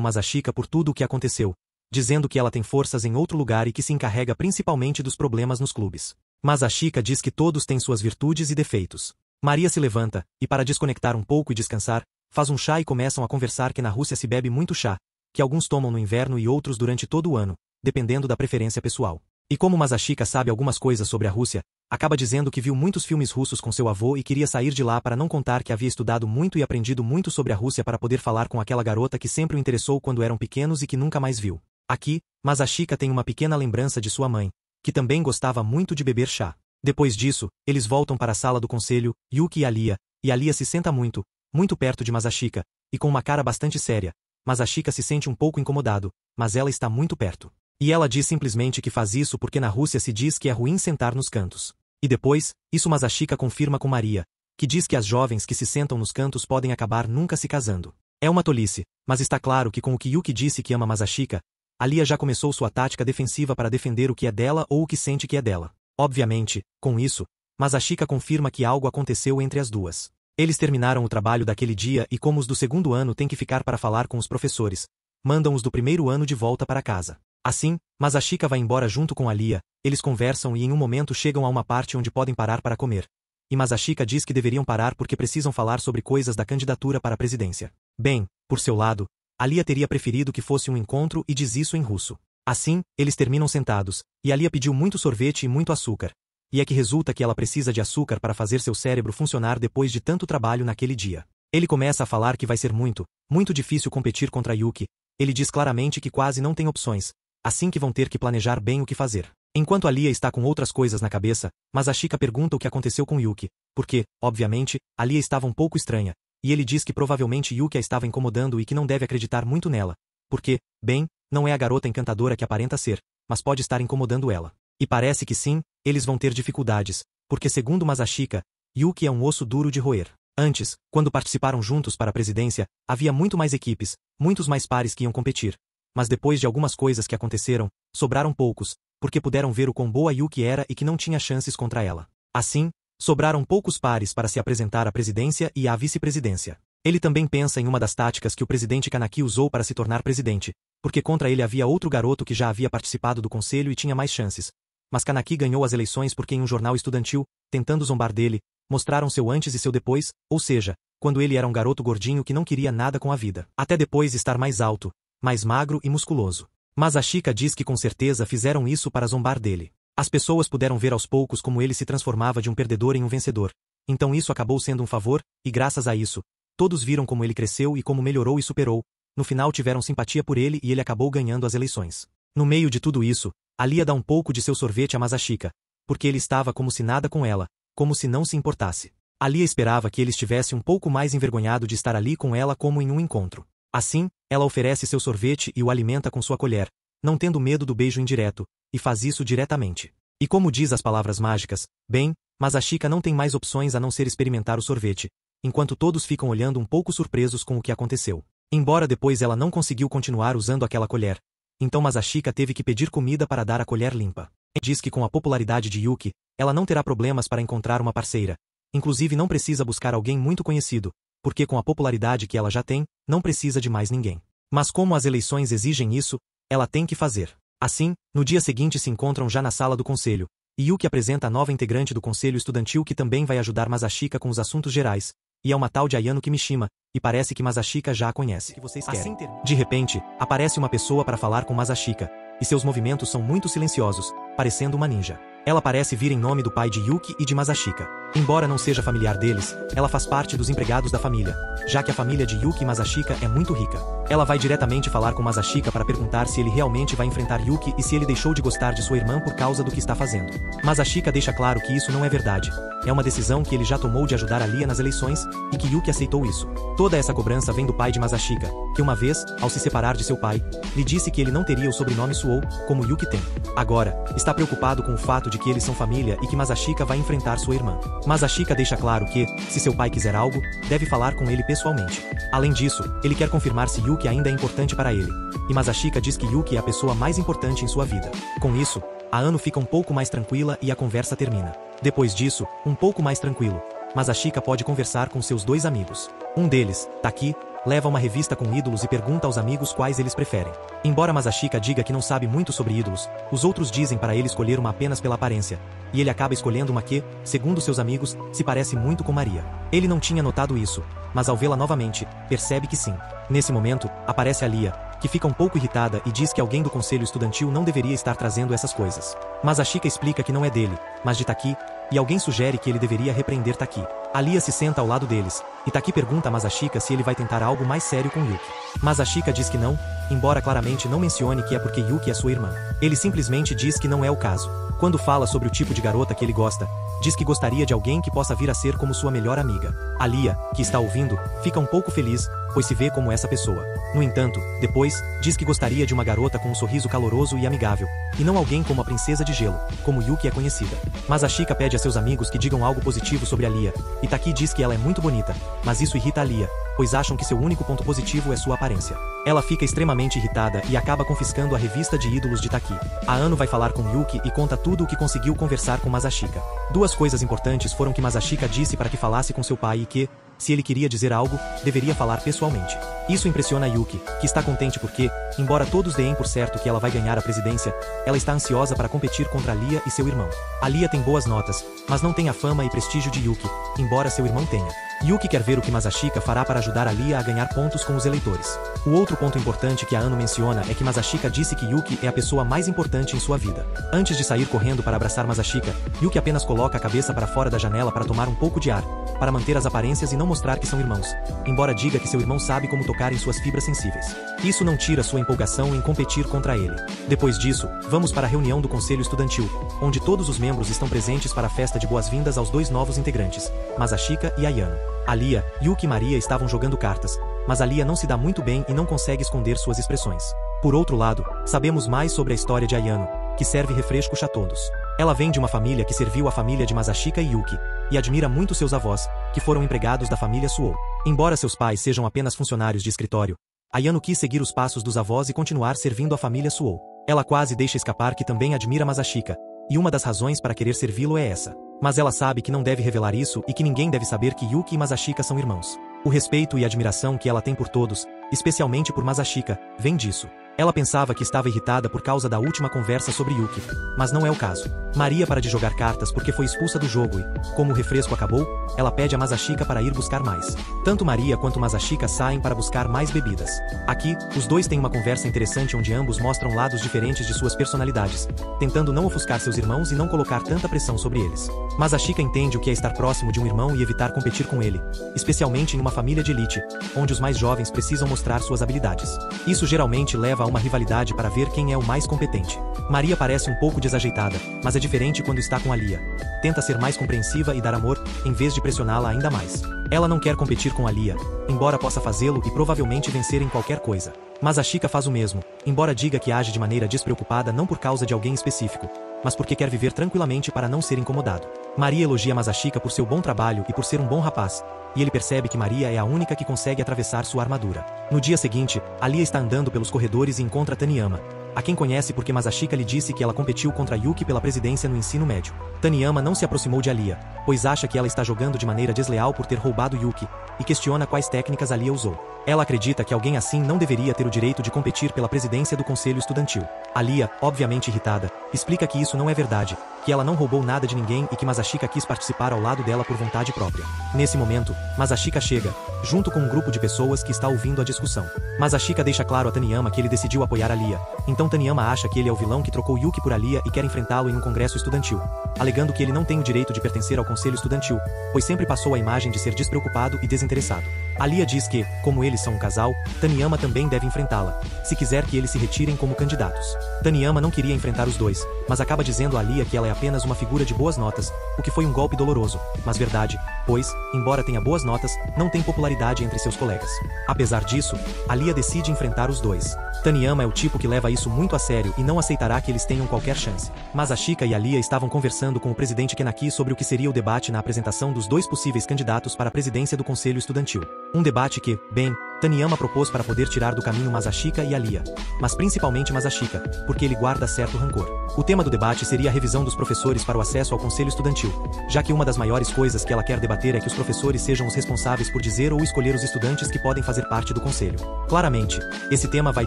Masashika por tudo o que aconteceu, dizendo que ela tem forças em outro lugar e que se encarrega principalmente dos problemas nos clubes. Masashika diz que todos têm suas virtudes e defeitos. Maria se levanta, e para desconectar um pouco e descansar, faz um chá e começam a conversar que na Rússia se bebe muito chá, que alguns tomam no inverno e outros durante todo o ano, dependendo da preferência pessoal. E como Masashika sabe algumas coisas sobre a Rússia, acaba dizendo que viu muitos filmes russos com seu avô e queria sair de lá para não contar que havia estudado muito e aprendido muito sobre a Rússia para poder falar com aquela garota que sempre o interessou quando eram pequenos e que nunca mais viu. Aqui, Masashika tem uma pequena lembrança de sua mãe, que também gostava muito de beber chá. Depois disso, eles voltam para a sala do conselho, Yuki e a Lia se senta muito, muito perto de Masashika, e com uma cara bastante séria. Masashika se sente um pouco incomodado, mas ela está muito perto. E ela diz simplesmente que faz isso porque na Rússia se diz que é ruim sentar nos cantos. E depois, isso Masashika confirma com Maria, que diz que as jovens que se sentam nos cantos podem acabar nunca se casando. É uma tolice, mas está claro que com o que Yuki disse que ama Masashika, a Lia já começou sua tática defensiva para defender o que é dela ou o que sente que é dela. Obviamente, com isso, Masashika confirma que algo aconteceu entre as duas. Eles terminaram o trabalho daquele dia e como os do segundo ano têm que ficar para falar com os professores, mandam os do primeiro ano de volta para casa. Assim, Masashika vai embora junto com a Lia, eles conversam e em um momento chegam a uma parte onde podem parar para comer. E Masashika diz que deveriam parar porque precisam falar sobre coisas da candidatura para a presidência. Bem, por seu lado, a Lia teria preferido que fosse um encontro e diz isso em russo. Assim, eles terminam sentados, e a Lia pediu muito sorvete e muito açúcar. E é que resulta que ela precisa de açúcar para fazer seu cérebro funcionar depois de tanto trabalho naquele dia. Ele começa a falar que vai ser muito, muito difícil competir contra Yuki. Ele diz claramente que quase não tem opções, assim que vão ter que planejar bem o que fazer. Enquanto a Lia está com outras coisas na cabeça, Masashika pergunta o que aconteceu com Yuki, porque, obviamente, a Lia estava um pouco estranha, e ele diz que provavelmente Yuki a estava incomodando e que não deve acreditar muito nela, porque, bem, não é a garota encantadora que aparenta ser, mas pode estar incomodando ela. E parece que sim, eles vão ter dificuldades, porque segundo Masashika, Yuki é um osso duro de roer. Antes, quando participaram juntos para a presidência, havia muito mais equipes, muitos mais pares que iam competir. Mas depois de algumas coisas que aconteceram, sobraram poucos, porque puderam ver o quão boa Yuki era e que não tinha chances contra ela. Assim, sobraram poucos pares para se apresentar à presidência e à vice-presidência. Ele também pensa em uma das táticas que o presidente Kaneki usou para se tornar presidente, porque contra ele havia outro garoto que já havia participado do conselho e tinha mais chances. Mas Kaneki ganhou as eleições porque em um jornal estudantil, tentando zombar dele, mostraram seu antes e seu depois, ou seja, quando ele era um garoto gordinho que não queria nada com a vida, até depois estar mais alto, mais magro e musculoso. Mas Ashika diz que com certeza fizeram isso para zombar dele. As pessoas puderam ver aos poucos como ele se transformava de um perdedor em um vencedor. Então isso acabou sendo um favor, e graças a isso, todos viram como ele cresceu e como melhorou e superou. No final tiveram simpatia por ele e ele acabou ganhando as eleições. No meio de tudo isso, Alia dá um pouco de seu sorvete a Masashika, porque ele estava como se nada com ela, como se não se importasse. Alia esperava que ele estivesse um pouco mais envergonhado de estar ali com ela como em um encontro. Assim, ela oferece seu sorvete e o alimenta com sua colher, não tendo medo do beijo indireto, e faz isso diretamente. E como diz as palavras mágicas, bem, Masashika não tem mais opções a não ser experimentar o sorvete, enquanto todos ficam olhando um pouco surpresos com o que aconteceu. Embora depois ela não conseguiu continuar usando aquela colher, então Masashika teve que pedir comida para dar a colher limpa. Diz que com a popularidade de Yuki, ela não terá problemas para encontrar uma parceira. Inclusive não precisa buscar alguém muito conhecido, porque com a popularidade que ela já tem, não precisa de mais ninguém. Mas como as eleições exigem isso, ela tem que fazer. Assim, no dia seguinte se encontram já na sala do conselho, e Yuki apresenta a nova integrante do conselho estudantil que também vai ajudar Masashika com os assuntos gerais, e é uma tal de Ayano Kimishima, e parece que Masashika já a conhece. Assim, de repente, aparece uma pessoa para falar com Masashika, e seus movimentos são muito silenciosos, parecendo uma ninja. Ela parece vir em nome do pai de Yuki e de Masashika. Embora não seja familiar deles, ela faz parte dos empregados da família, já que a família de Yuki e Masashika é muito rica. Ela vai diretamente falar com Masashika para perguntar se ele realmente vai enfrentar Yuki e se ele deixou de gostar de sua irmã por causa do que está fazendo. Masashika deixa claro que isso não é verdade. É uma decisão que ele já tomou de ajudar Alia nas eleições, e que Yuki aceitou isso. Toda essa cobrança vem do pai de Masashika, que uma vez, ao se separar de seu pai, lhe disse que ele não teria o sobrenome Suou, como Yuki tem. Agora, está preocupado com o fato de que eles são família e que Masashika vai enfrentar sua irmã. Masashika deixa claro que, se seu pai quiser algo, deve falar com ele pessoalmente. Além disso, ele quer confirmar se Yuki ainda é importante para ele. E Masashika diz que Yuki é a pessoa mais importante em sua vida. Com isso, a Ano fica um pouco mais tranquila e a conversa termina. Depois disso, um pouco mais tranquilo, Masashika pode conversar com seus dois amigos. Um deles, Taki, leva uma revista com ídolos e pergunta aos amigos quais eles preferem. Embora Masashika diga que não sabe muito sobre ídolos, os outros dizem para ele escolher uma apenas pela aparência, e ele acaba escolhendo uma que, segundo seus amigos, se parece muito com Maria. Ele não tinha notado isso, mas ao vê-la novamente, percebe que sim. Nesse momento, aparece Alia, que fica um pouco irritada e diz que alguém do conselho estudantil não deveria estar trazendo essas coisas. Masashika explica que não é dele, mas de Taki, e alguém sugere que ele deveria repreender Taki. Alia se senta ao lado deles, e Taki pergunta a Masashika se ele vai tentar algo mais sério com Yuki. Masashika diz que não, embora claramente não mencione que é porque Yuki é sua irmã. Ele simplesmente diz que não é o caso. Quando fala sobre o tipo de garota que ele gosta, diz que gostaria de alguém que possa vir a ser como sua melhor amiga. Alia, que está ouvindo, fica um pouco feliz, pois se vê como essa pessoa. No entanto, depois, diz que gostaria de uma garota com um sorriso caloroso e amigável, e não alguém como a princesa de gelo, como Yuki é conhecida. Masashika pede a seus amigos que digam algo positivo sobre Alia, e Taki diz que ela é muito bonita, mas isso irrita Alia, pois acham que seu único ponto positivo é sua aparência. Ela fica extremamente irritada e acaba confiscando a revista de ídolos de Taki. A Ano vai falar com Yuki e conta tudo o que conseguiu conversar com Masashika. Duas coisas importantes foram que Masashika disse para que falasse com seu pai e que, se ele queria dizer algo, deveria falar pessoalmente. Isso impressiona Yuki, que está contente porque, embora todos deem por certo que ela vai ganhar a presidência, ela está ansiosa para competir contra Alia e seu irmão. Alia tem boas notas, mas não tem a fama e prestígio de Yuki, embora seu irmão tenha. Yuki quer ver o que Masashika fará para ajudar Alia a ganhar pontos com os eleitores. O outro ponto importante que a Ano menciona é que Masashika disse que Yuki é a pessoa mais importante em sua vida. Antes de sair correndo para abraçar Masashika, Yuki apenas coloca a cabeça para fora da janela para tomar um pouco de ar, para manter as aparências e não mostrar que são irmãos, embora diga que seu irmão sabe como tocar em suas fibras sensíveis. Isso não tira sua empolgação em competir contra ele. Depois disso, vamos para a reunião do conselho estudantil, onde todos os membros estão presentes para a festa de boas-vindas aos dois novos integrantes, Masashika e Ayano. Alia, Yuki e Maria estavam jogando cartas, mas Alia não se dá muito bem e não consegue esconder suas expressões. Por outro lado, sabemos mais sobre a história de Ayano, que serve refrescos a todos. Ela vem de uma família que serviu a família de Masashika e Yuki, e admira muito seus avós, que foram empregados da família Suou. Embora seus pais sejam apenas funcionários de escritório, Ayano quis seguir os passos dos avós e continuar servindo a família Suou. Ela quase deixa escapar que também admira Masashika, e uma das razões para querer servi-lo é essa. Mas ela sabe que não deve revelar isso e que ninguém deve saber que Yuki e Masashika são irmãos. O respeito e admiração que ela tem por todos, especialmente por Masashika, vem disso. Ela pensava que estava irritada por causa da última conversa sobre Yuki, mas não é o caso. Maria para de jogar cartas porque foi expulsa do jogo e, como o refresco acabou, ela pede a Masashika para ir buscar mais. Tanto Maria quanto Masashika saem para buscar mais bebidas. Aqui, os dois têm uma conversa interessante onde ambos mostram lados diferentes de suas personalidades, tentando não ofuscar seus irmãos e não colocar tanta pressão sobre eles. Masashika entende o que é estar próximo de um irmão e evitar competir com ele, especialmente em uma família de elite, onde os mais jovens precisam mostrar suas habilidades. Isso geralmente leva a uma rivalidade para ver quem é o mais competente. Maria parece um pouco desajeitada, mas é diferente quando está com Lia. Tenta ser mais compreensiva e dar amor, em vez de pressioná-la ainda mais. Ela não quer competir com Lia, embora possa fazê-lo e provavelmente vencer em qualquer coisa. Masashika faz o mesmo, embora diga que age de maneira despreocupada não por causa de alguém específico, mas porque quer viver tranquilamente para não ser incomodado. Maria elogia Masashika por seu bom trabalho e por ser um bom rapaz, e ele percebe que Maria é a única que consegue atravessar sua armadura. No dia seguinte, Lia está andando pelos corredores e encontra Taniyama, a quem conhece porque Masashika lhe disse que ela competiu contra Yuki pela presidência no ensino médio. Taniyama não se aproximou de Lia, pois acha que ela está jogando de maneira desleal por ter roubado Yuki, e questiona quais técnicas Lia usou. Ela acredita que alguém assim não deveria ter o direito de competir pela presidência do conselho estudantil. Lia, obviamente irritada, explica que isso não é verdade, que ela não roubou nada de ninguém e que Masashika quis participar ao lado dela por vontade própria. Nesse momento, Masashika chega, junto com um grupo de pessoas que está ouvindo a discussão. Masashika deixa claro a Taniyama que ele decidiu apoiar Lia, então Taniyama acha que ele é o vilão que trocou Yuki por Lia e quer enfrentá-lo em um congresso estudantil, alegando que ele não tem o direito de pertencer ao conselho estudantil, pois sempre passou a imagem de ser despreocupado e desinteressado. Lia diz que, como eles são um casal, Taniyama também deve enfrentá-la, se quiser que eles se retirem como candidatos. Taniyama não queria enfrentar os dois, mas acaba dizendo a Lia que ela é apenas uma figura de boas notas, o que foi um golpe doloroso, mas verdade, pois, embora tenha boas notas, não tem popularidade entre seus colegas. Apesar disso, Lia decide enfrentar os dois. Taniyama é o tipo que leva isso muito a sério e não aceitará que eles tenham qualquer chance. Masashika e Lia estavam conversando com o presidente Kenaki sobre o que seria o debate na apresentação dos dois possíveis candidatos para a presidência do conselho estudantil. Um debate que, bem, Taniyama propôs para poder tirar do caminho Masashika e Lia, mas principalmente Masashika, porque ele guarda certo rancor. O tema do debate seria a revisão dos professores para o acesso ao conselho estudantil, já que uma das maiores coisas que ela quer debater é que os professores sejam os responsáveis por dizer ou escolher os estudantes que podem fazer parte do conselho. Claramente, esse tema vai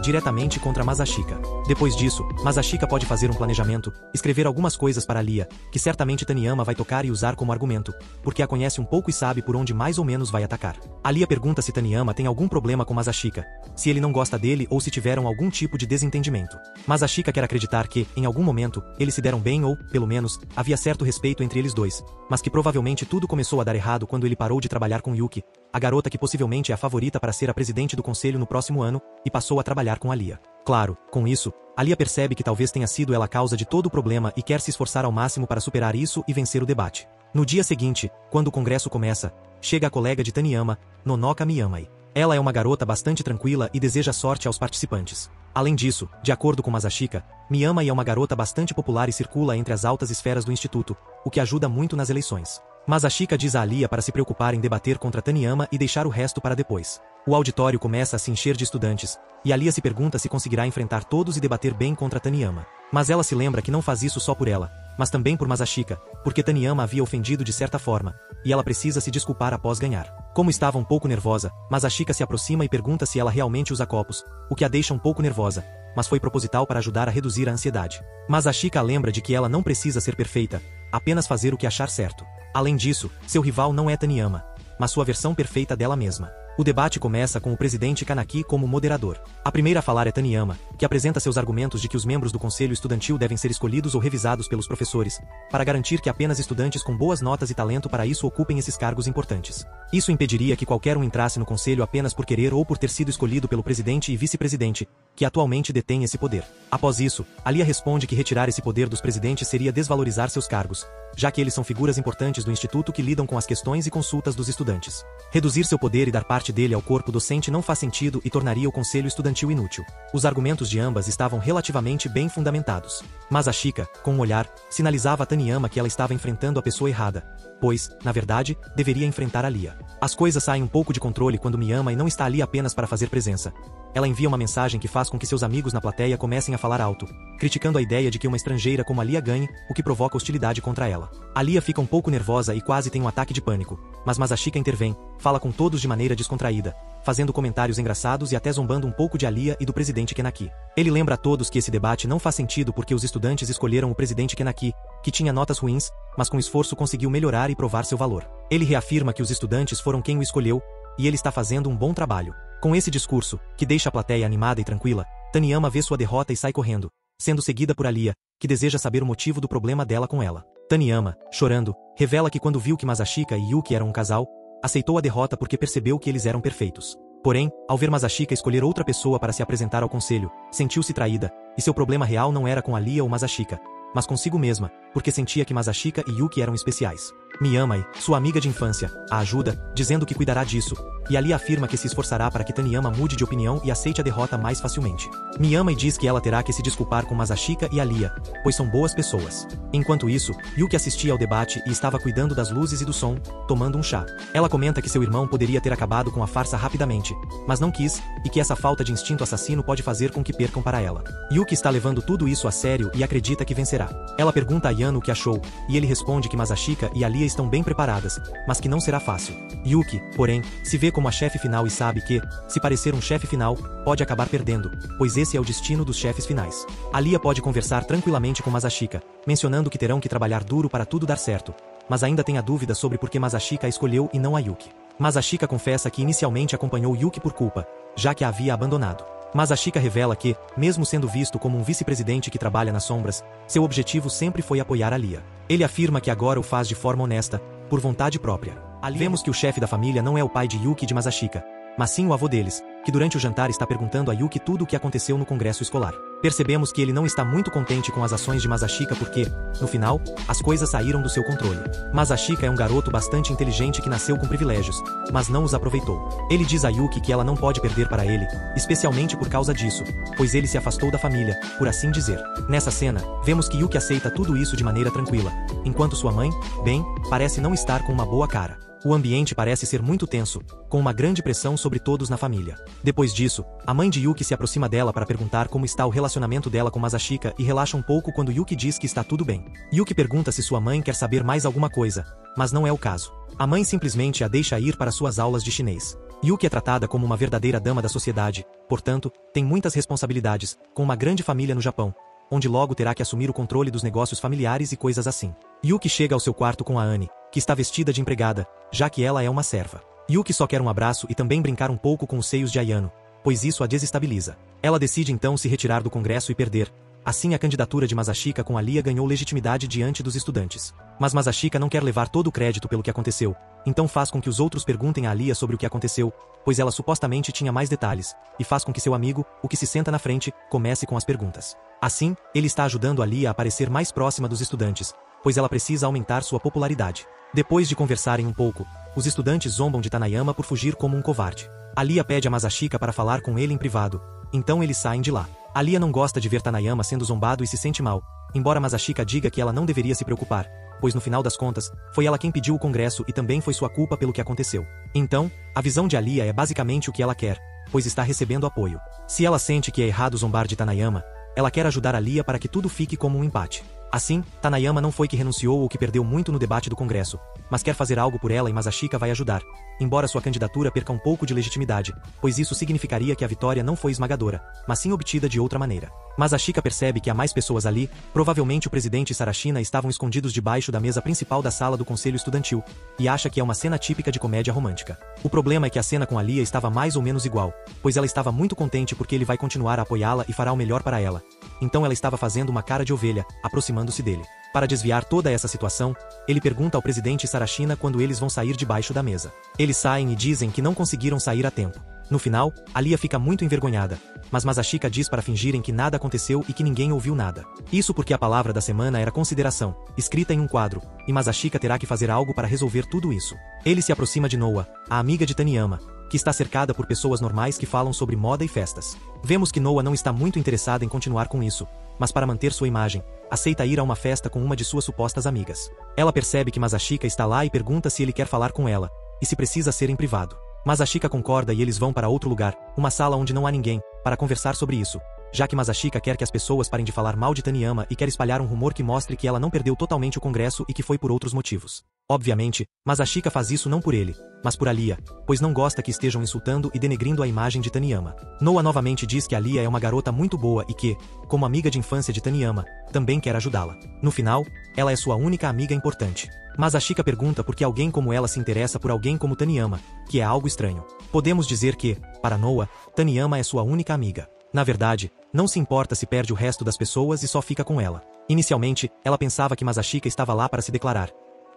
diretamente contra Masashika. Depois disso, Masashika pode fazer um planejamento, escrever algumas coisas para Lia, que certamente Taniyama vai tocar e usar como argumento, porque a conhece um pouco e sabe por onde mais ou menos vai atacar. Lia pergunta se Taniyama tem algum problema com Masashika, se ele não gosta dele ou se tiveram algum tipo de desentendimento. Masashika quer acreditar que, em algum momento, eles se deram bem ou, pelo menos, havia certo respeito entre eles dois, mas que provavelmente tudo começou a dar errado quando ele parou de trabalhar com Yuki, a garota que possivelmente é a favorita para ser a presidente do conselho no próximo ano, e passou a trabalhar com Lia. Claro, com isso, Lia percebe que talvez tenha sido ela a causa de todo o problema e quer se esforçar ao máximo para superar isso e vencer o debate. No dia seguinte, quando o congresso começa, chega a colega de Taniyama, Nonoka Miyamai. Ela é uma garota bastante tranquila e deseja sorte aos participantes. Além disso, de acordo com Masashika, Miyamai é uma garota bastante popular e circula entre as altas esferas do instituto, o que ajuda muito nas eleições. Masashika diz a Lia para se preocupar em debater contra Taniyama e deixar o resto para depois. O auditório começa a se encher de estudantes, e Lia se pergunta se conseguirá enfrentar todos e debater bem contra Taniyama. Mas ela se lembra que não faz isso só por ela, mas também por Masashika, porque Taniyama havia ofendido de certa forma, e ela precisa se desculpar após ganhar. Como estava um pouco nervosa, Masashika se aproxima e pergunta se ela realmente usa copos, o que a deixa um pouco nervosa, mas foi proposital para ajudar a reduzir a ansiedade. Masashika lembra de que ela não precisa ser perfeita, apenas fazer o que achar certo. Além disso, seu rival não é Taniyama, mas sua versão perfeita dela mesma. O debate começa com o presidente Kanaki como moderador. A primeira a falar é Taniyama, que apresenta seus argumentos de que os membros do conselho estudantil devem ser escolhidos ou revisados pelos professores, para garantir que apenas estudantes com boas notas e talento para isso ocupem esses cargos importantes. Isso impediria que qualquer um entrasse no conselho apenas por querer ou por ter sido escolhido pelo presidente e vice-presidente, que atualmente detém esse poder. Após isso, Lia responde que retirar esse poder dos presidentes seria desvalorizar seus cargos, já que eles são figuras importantes do instituto que lidam com as questões e consultas dos estudantes. Reduzir seu poder e dar parte morte dele ao corpo docente não faz sentido e tornaria o conselho estudantil inútil. Os argumentos de ambas estavam relativamente bem fundamentados. Masashika, com um olhar, sinalizava a Taniyama que ela estava enfrentando a pessoa errada, pois, na verdade, deveria enfrentar a Lia. As coisas saem um pouco de controle quando Miyama não está ali apenas para fazer presença. Ela envia uma mensagem que faz com que seus amigos na plateia comecem a falar alto, criticando a ideia de que uma estrangeira como a Lia ganhe, o que provoca hostilidade contra ela. A Lia fica um pouco nervosa e quase tem um ataque de pânico, mas Masashika intervém, fala com todos de maneira descontraída, fazendo comentários engraçados e até zombando um pouco de Alia e do presidente Kenaki. Ele lembra a todos que esse debate não faz sentido porque os estudantes escolheram o presidente Kenaki, que tinha notas ruins, mas com esforço conseguiu melhorar e provar seu valor. Ele reafirma que os estudantes foram quem o escolheu, e ele está fazendo um bom trabalho. Com esse discurso, que deixa a plateia animada e tranquila, Taniyama vê sua derrota e sai correndo, sendo seguida por Alia, que deseja saber o motivo do problema dela com ela. Taniyama, chorando, revela que quando viu que Masashika e Yuki eram um casal, aceitou a derrota porque percebeu que eles eram perfeitos. Porém, ao ver Masashika escolher outra pessoa para se apresentar ao conselho, sentiu-se traída, e seu problema real não era com Alia ou Masashika, mas consigo mesma, porque sentia que Masashika e Yuki eram especiais. Miyama, sua amiga de infância, a ajuda, dizendo que cuidará disso, e Alia afirma que se esforçará para que Taniyama mude de opinião e aceite a derrota mais facilmente. Miyama diz que ela terá que se desculpar com Masashika e Alia, pois são boas pessoas. Enquanto isso, Yuki assistia ao debate e estava cuidando das luzes e do som, tomando um chá. Ela comenta que seu irmão poderia ter acabado com a farsa rapidamente, mas não quis, e que essa falta de instinto assassino pode fazer com que percam para ela. Yuki está levando tudo isso a sério e acredita que vencerá. Ela pergunta a Yano o que achou, e ele responde que Masashika e Alia estão bem preparadas, mas que não será fácil. Yuki, porém, se vê como a chefe final e sabe que, se parecer um chefe final, pode acabar perdendo, pois esse é o destino dos chefes finais. Alia pode conversar tranquilamente com Masashika, mencionando que terão que trabalhar duro para tudo dar certo, mas ainda tem a dúvida sobre por que Masashika a escolheu e não a Yuki. Masashika confessa que inicialmente acompanhou Yuki por culpa, já que a havia abandonado. Masashika revela que, mesmo sendo visto como um vice-presidente que trabalha nas sombras, seu objetivo sempre foi apoiar Alia. Ele afirma que agora o faz de forma honesta, por vontade própria. Vemos que o chefe da família não é o pai de Yuki e de Masashika, mas sim o avô deles, que durante o jantar está perguntando a Yuki tudo o que aconteceu no congresso escolar. Percebemos que ele não está muito contente com as ações de Masashika porque, no final, as coisas saíram do seu controle. Masashika é um garoto bastante inteligente que nasceu com privilégios, mas não os aproveitou. Ele diz a Yuki que ela não pode perder para ele, especialmente por causa disso, pois ele se afastou da família, por assim dizer. Nessa cena, vemos que Yuki aceita tudo isso de maneira tranquila, enquanto sua mãe, bem, parece não estar com uma boa cara. O ambiente parece ser muito tenso, com uma grande pressão sobre todos na família. Depois disso, a mãe de Yuki se aproxima dela para perguntar como está o relacionamento dela com Masashika e relaxa um pouco quando Yuki diz que está tudo bem. Yuki pergunta se sua mãe quer saber mais alguma coisa, mas não é o caso. A mãe simplesmente a deixa ir para suas aulas de chinês. Yuki é tratada como uma verdadeira dama da sociedade, portanto, tem muitas responsabilidades, com uma grande família no Japão, onde logo terá que assumir o controle dos negócios familiares e coisas assim. Yuki chega ao seu quarto com a Anne, que está vestida de empregada, já que ela é uma serva. Yuki só quer um abraço e também brincar um pouco com os seios de Ayano, pois isso a desestabiliza. Ela decide então se retirar do congresso e perder. Assim a candidatura de Masashika com Alia ganhou legitimidade diante dos estudantes. Mas Masashika não quer levar todo o crédito pelo que aconteceu, então faz com que os outros perguntem a Alia sobre o que aconteceu, pois ela supostamente tinha mais detalhes, e faz com que seu amigo, o que se senta na frente, comece com as perguntas. Assim, ele está ajudando Alia a parecer mais próxima dos estudantes, pois ela precisa aumentar sua popularidade. Depois de conversarem um pouco, os estudantes zombam de Tanayama por fugir como um covarde. Alia pede a Masashika para falar com ele em privado, então eles saem de lá. Alia não gosta de ver Tanayama sendo zombado e se sente mal, embora Masashika diga que ela não deveria se preocupar, pois no final das contas, foi ela quem pediu o congresso e também foi sua culpa pelo que aconteceu. Então, a visão de Alia é basicamente o que ela quer, pois está recebendo apoio. Se ela sente que é errado zombar de Tanayama, ela quer ajudar Alia para que tudo fique como um empate. Assim, Tanayama não foi que renunciou ou que perdeu muito no debate do congresso, mas quer fazer algo por ela e Masashika vai ajudar, embora sua candidatura perca um pouco de legitimidade, pois isso significaria que a vitória não foi esmagadora, mas sim obtida de outra maneira. Masashika percebe que há mais pessoas ali, provavelmente o presidente e Sarashina estavam escondidos debaixo da mesa principal da sala do conselho estudantil, e acha que é uma cena típica de comédia romântica. O problema é que a cena com Alia estava mais ou menos igual, pois ela estava muito contente porque ele vai continuar a apoiá-la e fará o melhor para ela. Então ela estava fazendo uma cara de ovelha, aproximando-se dele. Para desviar toda essa situação, ele pergunta ao presidente Sarashina quando eles vão sair debaixo da mesa. Eles saem e dizem que não conseguiram sair a tempo. No final, Alia fica muito envergonhada, mas Masashika diz para fingirem que nada aconteceu e que ninguém ouviu nada. Isso porque a palavra da semana era consideração, escrita em um quadro, e Masashika terá que fazer algo para resolver tudo isso. Ele se aproxima de Noa, a amiga de Taniyama, que está cercada por pessoas normais que falam sobre moda e festas. Vemos que Noa não está muito interessada em continuar com isso, mas para manter sua imagem, aceita ir a uma festa com uma de suas supostas amigas. Ela percebe que Masashika está lá e pergunta se ele quer falar com ela, e se precisa ser em privado. Masashika concorda e eles vão para outro lugar, uma sala onde não há ninguém, para conversar sobre isso, já que Masashika quer que as pessoas parem de falar mal de Taniyama e quer espalhar um rumor que mostre que ela não perdeu totalmente o congresso e que foi por outros motivos. Obviamente, Masashika faz isso não por ele, mas por Alia, pois não gosta que estejam insultando e denegrindo a imagem de Taniyama. Noa novamente diz que Alia é uma garota muito boa e que, como amiga de infância de Taniyama, também quer ajudá-la. No final, ela é sua única amiga importante. Masashika pergunta por que alguém como ela se interessa por alguém como Taniyama, que é algo estranho. Podemos dizer que, para Noa, Taniyama é sua única amiga. Na verdade, não se importa se perde o resto das pessoas e só fica com ela. Inicialmente, ela pensava que Masashika estava lá para se declarar.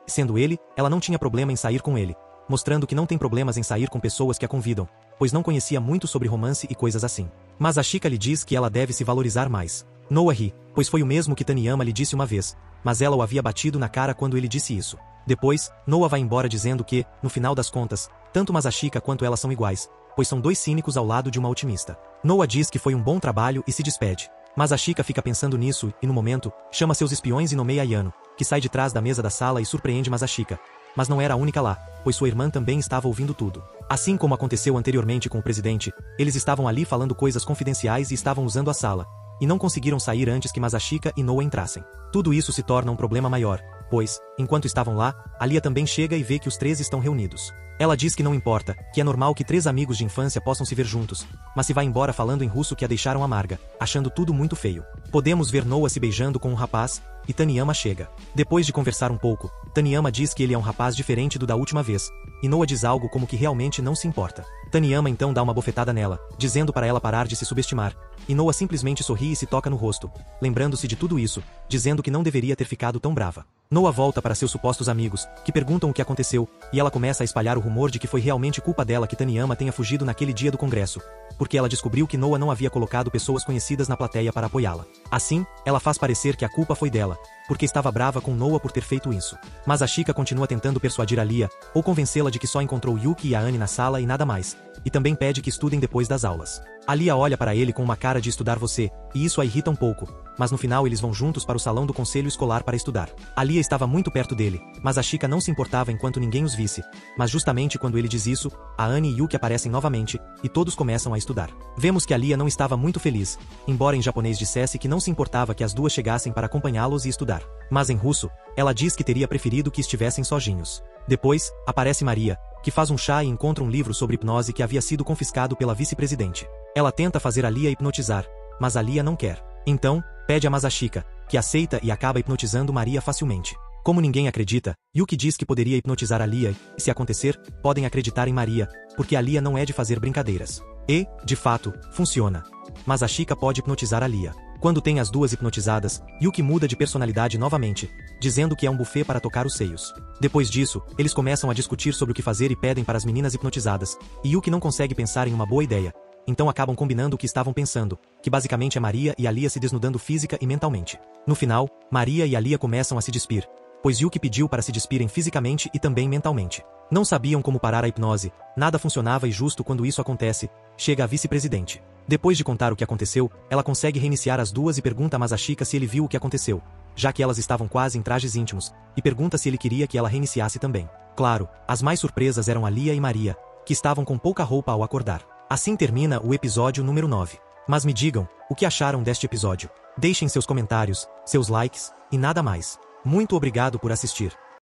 Sendo ele, ela não tinha problema em sair com ele, mostrando que não tem problemas em sair com pessoas que a convidam, pois não conhecia muito sobre romance e coisas assim. Masashika lhe diz que ela deve se valorizar mais. Noa ri, pois foi o mesmo que Taniyama lhe disse uma vez, mas ela o havia batido na cara quando ele disse isso. Depois, Noa vai embora dizendo que, no final das contas, tanto Masashika quanto ela são iguais, pois são dois cínicos ao lado de uma otimista. Noa diz que foi um bom trabalho e se despede. Masashika fica pensando nisso e, no momento, chama seus espiões e nomeia Yano, que sai de trás da mesa da sala e surpreende Masashika. Mas não era a única lá, pois sua irmã também estava ouvindo tudo. Assim como aconteceu anteriormente com o presidente, eles estavam ali falando coisas confidenciais e estavam usando a sala, e não conseguiram sair antes que Masashika e Noa entrassem. Tudo isso se torna um problema maior, pois, enquanto estavam lá, Alia também chega e vê que os três estão reunidos. Ela diz que não importa, que é normal que três amigos de infância possam se ver juntos, mas se vai embora falando em russo que a deixaram amarga, achando tudo muito feio. Podemos ver Noa se beijando com um rapaz, e Taniyama chega. Depois de conversar um pouco, Taniyama diz que ele é um rapaz diferente do da última vez, e Noa diz algo como que realmente não se importa. Taniyama então dá uma bofetada nela, dizendo para ela parar de se subestimar, e Noa simplesmente sorri e se toca no rosto, lembrando-se de tudo isso, dizendo que não deveria ter ficado tão brava. Noa volta para seus supostos amigos, que perguntam o que aconteceu, e ela começa a espalhar o rumor de que foi realmente culpa dela que Taniyama tenha fugido naquele dia do congresso, porque ela descobriu que Noa não havia colocado pessoas conhecidas na plateia para apoiá-la. Assim, ela faz parecer que a culpa foi dela, porque estava brava com Noa por ter feito isso. Mas Ashika continua tentando persuadir Alia, ou convencê-la de que só encontrou Yuki e a Anne na sala e nada mais, e também pede que estudem depois das aulas. Alia olha para ele com uma cara de estudar você, e isso a irrita um pouco, mas no final eles vão juntos para o salão do conselho escolar para estudar. Alia estava muito perto dele, mas Ashika não se importava enquanto ninguém os visse, mas justamente quando ele diz isso, a Anne e Yuki aparecem novamente, e todos começam a estudar. Vemos que Alia não estava muito feliz, embora em japonês dissesse que não se importava que as duas chegassem para acompanhá-los e estudar. Mas em russo, ela diz que teria preferido que estivessem sozinhos. Depois, aparece Maria, que faz um chá e encontra um livro sobre hipnose que havia sido confiscado pela vice-presidente. Ela tenta fazer Alia hipnotizar, mas Alia não quer. Então, pede a Masashika, que aceita e acaba hipnotizando Maria facilmente. Como ninguém acredita, Yuki diz que poderia hipnotizar Alia e, se acontecer, podem acreditar em Maria, porque Alia não é de fazer brincadeiras. E, de fato, funciona. Masashika pode hipnotizar Alia. Quando tem as duas hipnotizadas, Yuki muda de personalidade novamente, dizendo que é um buffet para tocar os seios. Depois disso, eles começam a discutir sobre o que fazer e pedem para as meninas hipnotizadas, e Yuki não consegue pensar em uma boa ideia. Então acabam combinando o que estavam pensando, que basicamente é Maria e Alia se desnudando física e mentalmente. No final, Maria e Alia começam a se despir, pois Yuki pediu para se despirem fisicamente e também mentalmente. Não sabiam como parar a hipnose, nada funcionava e justo quando isso acontece, chega a vice-presidente. Depois de contar o que aconteceu, ela consegue reiniciar as duas e pergunta a Masashika se ele viu o que aconteceu, já que elas estavam quase em trajes íntimos, e pergunta se ele queria que ela reiniciasse também. Claro, as mais surpresas eram Alia e Maria, que estavam com pouca roupa ao acordar. Assim termina o episódio número 9. Mas me digam, o que acharam deste episódio? Deixem seus comentários, seus likes, e nada mais. Muito obrigado por assistir.